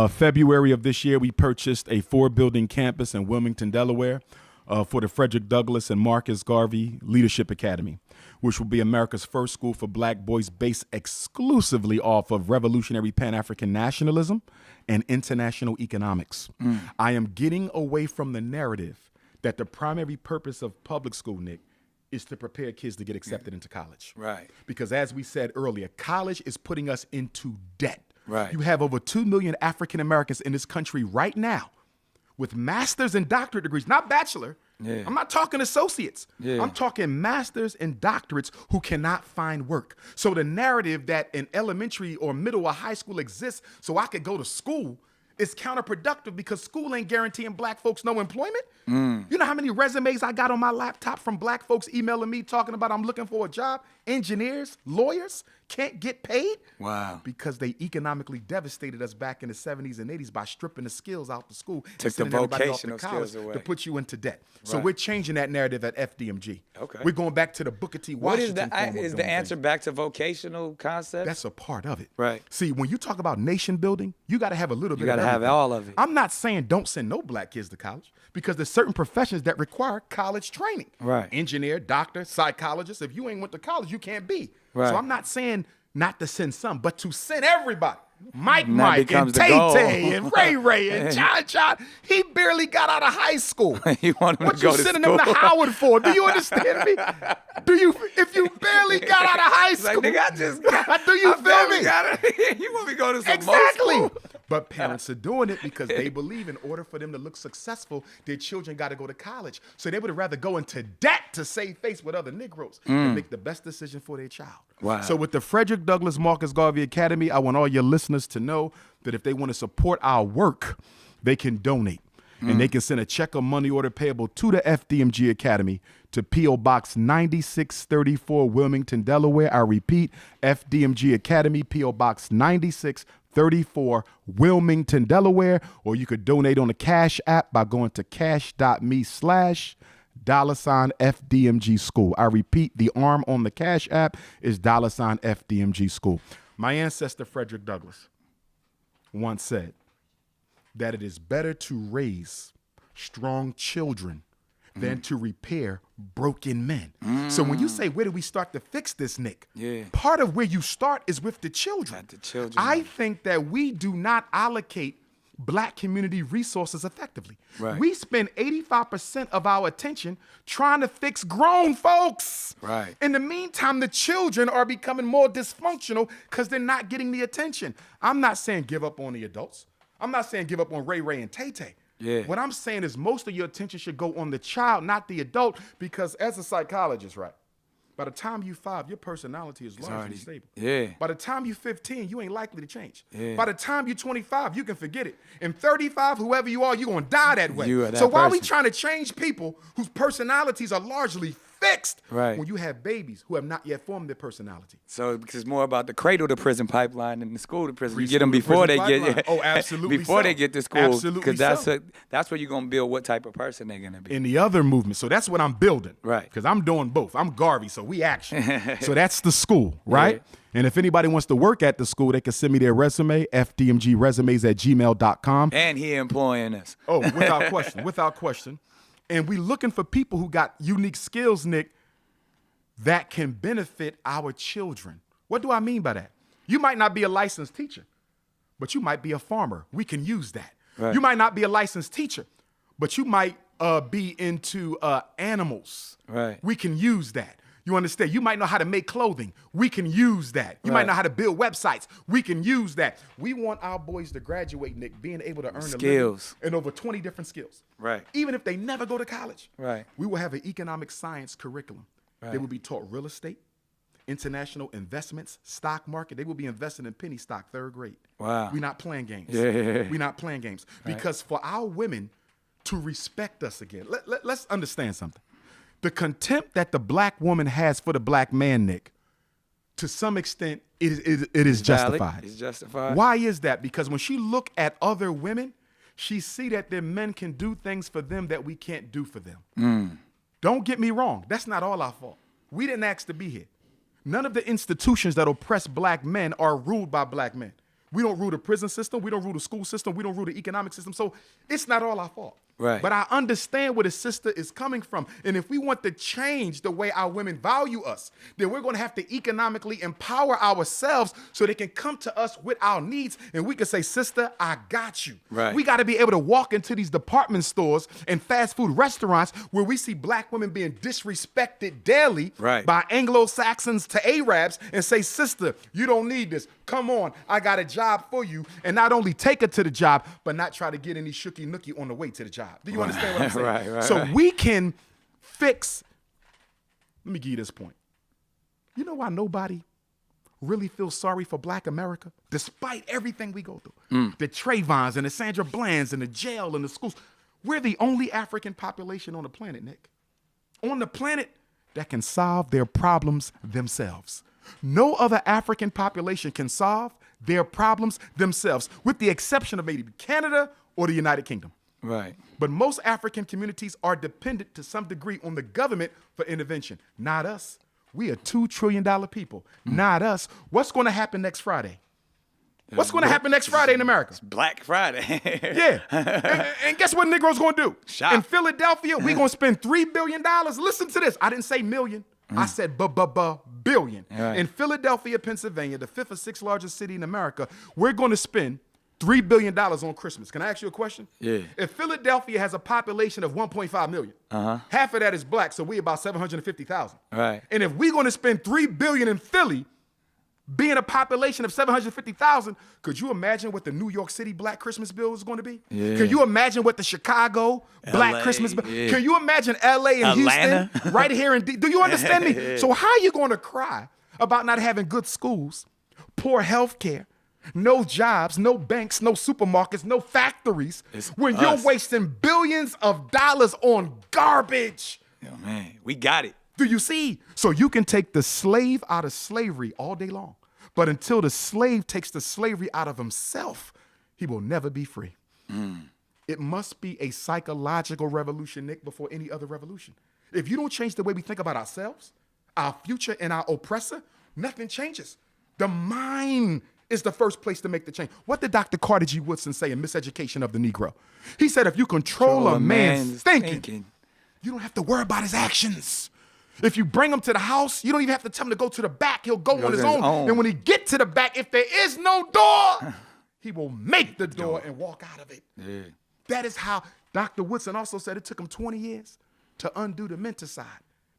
[SPEAKER 2] February of this year, we purchased a 4-building campus in Wilmington, Delaware, for the Frederick Douglass and Marcus Garvey Leadership Academy, which will be America's first school for black boys based exclusively off of revolutionary Pan-African nationalism and international economics. I am getting away from the narrative that the primary purpose of public school, Nick, is to prepare kids to get accepted into college.
[SPEAKER 1] Right.
[SPEAKER 2] Because as we said earlier, college is putting us into debt.
[SPEAKER 1] Right.
[SPEAKER 2] You have over 2 million African Americans in this country right now with master's and doctorate degrees, not bachelor.
[SPEAKER 1] Yeah.
[SPEAKER 2] I'm not talking associates.
[SPEAKER 1] Yeah.
[SPEAKER 2] I'm talking masters and doctorates who cannot find work. So the narrative that an elementary or middle or high school exists so I could go to school is counterproductive because school ain't guaranteeing black folks no employment. You know how many resumes I got on my laptop from black folks emailing me talking about I'm looking for a job? Engineers, lawyers can't get paid.
[SPEAKER 1] Wow.
[SPEAKER 2] Because they economically devastated us back in the 70s and 80s by stripping the skills out the school.
[SPEAKER 1] Took
[SPEAKER 2] and
[SPEAKER 1] the
[SPEAKER 2] sending everybody off to
[SPEAKER 1] vocational
[SPEAKER 2] college
[SPEAKER 1] skills away.
[SPEAKER 2] to put you into debt. So
[SPEAKER 1] Right.
[SPEAKER 2] we're changing that narrative at FDMG.
[SPEAKER 1] Okay.
[SPEAKER 2] We're going back to the Booker T.
[SPEAKER 1] What
[SPEAKER 2] Washington form of
[SPEAKER 1] is
[SPEAKER 2] doing
[SPEAKER 1] the answer
[SPEAKER 2] things.
[SPEAKER 1] back to vocational concepts?
[SPEAKER 2] That's a part of it.
[SPEAKER 1] Right.
[SPEAKER 2] See, when you talk about nation building, you got to have a little bit
[SPEAKER 1] You got to
[SPEAKER 2] of
[SPEAKER 1] have
[SPEAKER 2] everything.
[SPEAKER 1] all of it.
[SPEAKER 2] I'm not saying don't send no black kids to college because there's certain professions that require college training.
[SPEAKER 1] Right.
[SPEAKER 2] Engineer, doctor, psychologist. If you ain't went to college, you can't be.
[SPEAKER 1] Right.
[SPEAKER 2] So I'm not saying not to send some, but to send everybody. Mike
[SPEAKER 1] And that
[SPEAKER 2] and
[SPEAKER 1] becomes the
[SPEAKER 2] Tay
[SPEAKER 1] goal.
[SPEAKER 2] Tay and Ray Ray and John. He barely got out of high school.
[SPEAKER 1] You want him
[SPEAKER 2] What
[SPEAKER 1] to go
[SPEAKER 2] you
[SPEAKER 1] to
[SPEAKER 2] sending
[SPEAKER 1] school?
[SPEAKER 2] them to Howard for? Do you understand me? If you barely got out of high school,
[SPEAKER 1] Like, nigga, I just got,
[SPEAKER 2] do you
[SPEAKER 1] I
[SPEAKER 2] feel
[SPEAKER 1] barely
[SPEAKER 2] me?
[SPEAKER 1] got it. You want me to go to some
[SPEAKER 2] Exactly.
[SPEAKER 1] more school?
[SPEAKER 2] But parents are doing it because they believe in order for them to look successful, their children got to go to college. So they would rather go into debt to save face with other Negroes and make the best decision for their child.
[SPEAKER 1] Wow.
[SPEAKER 2] So with the Frederick Douglass Marcus Garvey Academy, I want all your listeners to know that if they want to support our work, they can donate. And they can send a check or money order payable to the FDMG Academy to P.O. Box 9634, Wilmington, Delaware. I repeat, FDMG Academy, P.O. Box 9634, Wilmington, Delaware. Or you could donate on the Cash app by going to cash.me/$FDMG School. I repeat, the arm on the Cash app is $FDMG School. My ancestor, Frederick Douglass, once said that it is better to raise strong children than to repair broken men. So when you say, where do we start to fix this, Nick?
[SPEAKER 1] Yeah.
[SPEAKER 2] Part of where you start is with the children.
[SPEAKER 1] At the children.
[SPEAKER 2] I think that we do not allocate black community resources effectively.
[SPEAKER 1] Right.
[SPEAKER 2] We spend 85% of our attention trying to fix grown folks.
[SPEAKER 1] Right.
[SPEAKER 2] In the meantime, the children are becoming more dysfunctional because they're not getting the attention. I'm not saying give up on the adults. I'm not saying give up on Ray Ray and Tay Tay.
[SPEAKER 1] Yeah.
[SPEAKER 2] What I'm saying is most of your attention should go on the child, not the adult, because as a psychologist, right, by the time you 5, your personality is largely
[SPEAKER 1] already-
[SPEAKER 2] stable.
[SPEAKER 1] yeah.
[SPEAKER 2] By the time you 15, you ain't likely to change.
[SPEAKER 1] Yeah.
[SPEAKER 2] By the time you 25, you can forget it. And 35, whoever you are, you're going to die that way.
[SPEAKER 1] You are that
[SPEAKER 2] so why are we
[SPEAKER 1] person.
[SPEAKER 2] trying to change people whose personalities are largely fixed
[SPEAKER 1] Right.
[SPEAKER 2] when you have babies who have not yet formed their personality?
[SPEAKER 1] So it's more about the cradle to prison pipeline than the school to prison. You
[SPEAKER 2] Preschool
[SPEAKER 1] get them
[SPEAKER 2] to
[SPEAKER 1] before they
[SPEAKER 2] prison
[SPEAKER 1] get
[SPEAKER 2] pipeline. Oh, absolutely
[SPEAKER 1] before
[SPEAKER 2] so.
[SPEAKER 1] they get to school.
[SPEAKER 2] Absolutely
[SPEAKER 1] Because
[SPEAKER 2] so.
[SPEAKER 1] that's where you're gonna build what type of person they're gonna be.
[SPEAKER 2] In the other movement. So that's what I'm building.
[SPEAKER 1] Right.
[SPEAKER 2] Because I'm doing both. I'm Garvey, so we action. So that's the school, right?
[SPEAKER 1] Yeah.
[SPEAKER 2] And if anybody wants to work at the school, they can send me their resume, fdmgresumes@gmail.com.
[SPEAKER 1] And he employing us.
[SPEAKER 2] Oh, without question, without question. And we looking for people who got unique skills, Nick, that can benefit our children. What do I mean by that? You might not be a licensed teacher, but you might be a farmer. We can use that.
[SPEAKER 1] Right.
[SPEAKER 2] You might not be a licensed teacher, but you might be into animals.
[SPEAKER 1] Right.
[SPEAKER 2] We can use that. You understand? You might know how to make clothing. We can use that. You might
[SPEAKER 1] Right.
[SPEAKER 2] know how to build websites. We can use that. We want our boys to graduate, Nick, being able to earn a living
[SPEAKER 1] Skills.
[SPEAKER 2] in over 20 different skills.
[SPEAKER 1] Right.
[SPEAKER 2] Even if they never go to college.
[SPEAKER 1] Right.
[SPEAKER 2] We will have an economic science curriculum. They
[SPEAKER 1] Right.
[SPEAKER 2] will be taught real estate. international investments, stock market. They will be investing in penny stock, 3rd grade.
[SPEAKER 1] Wow.
[SPEAKER 2] We're not playing games.
[SPEAKER 1] Yeah.
[SPEAKER 2] We're not playing games. Because for our women to respect us again, let's understand something. The contempt that the black woman has for the black man, Nick, to some extent, it is justified.
[SPEAKER 1] It's justified.
[SPEAKER 2] Why is that? Because when she look at other women, she see that their men can do things for them that we can't do for them. Don't get me wrong. That's not all our fault. We didn't ask to be here. None of the institutions that oppress black men are ruled by black men. We don't rule the prison system. We don't rule the school system. We don't rule the economic system. So it's not all our fault.
[SPEAKER 1] Right.
[SPEAKER 2] But I understand where the sister is coming from. And if we want to change the way our women value us, then we're going to have to economically empower ourselves so they can come to us with our needs. And we can say, sister, I got you.
[SPEAKER 1] Right.
[SPEAKER 2] We got to be able to walk into these department stores and fast food restaurants where we see black women being disrespected daily by Anglo-Saxons to Arabs and say, sister, you don't need this. Come on, I got a job for you. And not only take her to the job, but not try to get any shooky nookie on the way to the job. Do you understand what I'm saying? So we can fix, let me give you this point. You know why nobody really feels sorry for black America? Despite everything we go through. The Trayvons and the Sandra Blands and the jail and the schools. We're the only African population on the planet, Nick. On the planet that can solve their problems themselves. No other African population can solve their problems themselves, with the exception of maybe Canada or the United Kingdom.
[SPEAKER 1] Right.
[SPEAKER 2] But most African communities are dependent to some degree on the government for intervention. Not us. We are $2 trillion people. Not us. What's going to happen next Friday? What's going to happen next Friday in America?
[SPEAKER 1] It's Black Friday.
[SPEAKER 2] Yeah. And guess what Negroes going to do?
[SPEAKER 1] Shop.
[SPEAKER 2] In Philadelphia, we're going to spend $3 billion. Listen to this. I didn't say million. I said billion.
[SPEAKER 1] Right.
[SPEAKER 2] In Philadelphia, Pennsylvania, the 5th or 6th largest city in America, we're going to spend $3 billion on Christmas. Can I ask you a question?
[SPEAKER 1] Yeah.
[SPEAKER 2] If Philadelphia has a population of 1.5 million, half of that is black, so we about 750,000.
[SPEAKER 1] Right.
[SPEAKER 2] And if we're going to spend $3 billion in Philly, being a population of 750,000, could you imagine what the New York City Black Christmas bill is going to be?
[SPEAKER 1] Yeah.
[SPEAKER 2] Can you imagine what the Chicago Black Christmas bill?
[SPEAKER 1] Yeah.
[SPEAKER 2] Can you imagine LA and
[SPEAKER 1] Atlanta.
[SPEAKER 2] Houston right here in do you understand me? So how are you going to cry about not having good schools, poor health care, no jobs, no banks, no supermarkets, no factories, when you're wasting billions of dollars on garbage?
[SPEAKER 1] Oh, man, we got it.
[SPEAKER 2] Do you see? So you can take the slave out of slavery all day long. But until the slave takes the slavery out of himself, he will never be free. It must be a psychological revolution, Nick, before any other revolution. If you don't change the way we think about ourselves, our future, and our oppressor, nothing changes. The mind is the first place to make the change. What did Dr. Carter G. Woodson say in Miseducation of the Negro? He said, if you control a man's thinking, you don't have to worry about his actions. If you bring him to the house, you don't even have to tell him to go to the back. He'll go on his own. And when he get to the back, if there is no door, he will make the door and walk out of it.
[SPEAKER 1] Yeah.
[SPEAKER 2] That is how Dr. Woodson also said it took him 20 years to undo the menticide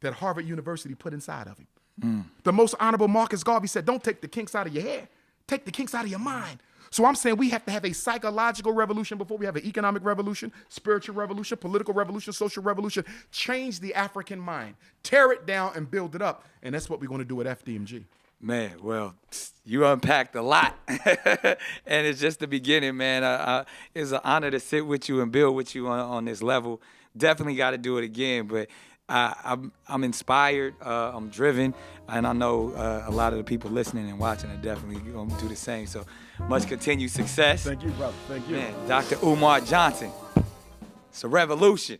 [SPEAKER 2] that Harvard University put inside of him. The most honorable Marcus Garvey said, don't take the kinks out of your hair. Take the kinks out of your mind. So I'm saying we have to have a psychological revolution before we have an economic revolution, spiritual revolution, political revolution, social revolution. Change the African mind. Tear it down and build it up. And that's what we're going to do at FDMG.
[SPEAKER 1] Man, well, you unpacked a lot. And it's just the beginning, man. It's an honor to sit with you and build with you on this level. Definitely got to do it again. But I'm inspired, I'm driven, and I know a lot of the people listening and watching are definitely going to do the same. So much continued success.
[SPEAKER 2] Thank you, brother. Thank you.
[SPEAKER 1] Man, Dr. Umar Johnson. It's a revolution.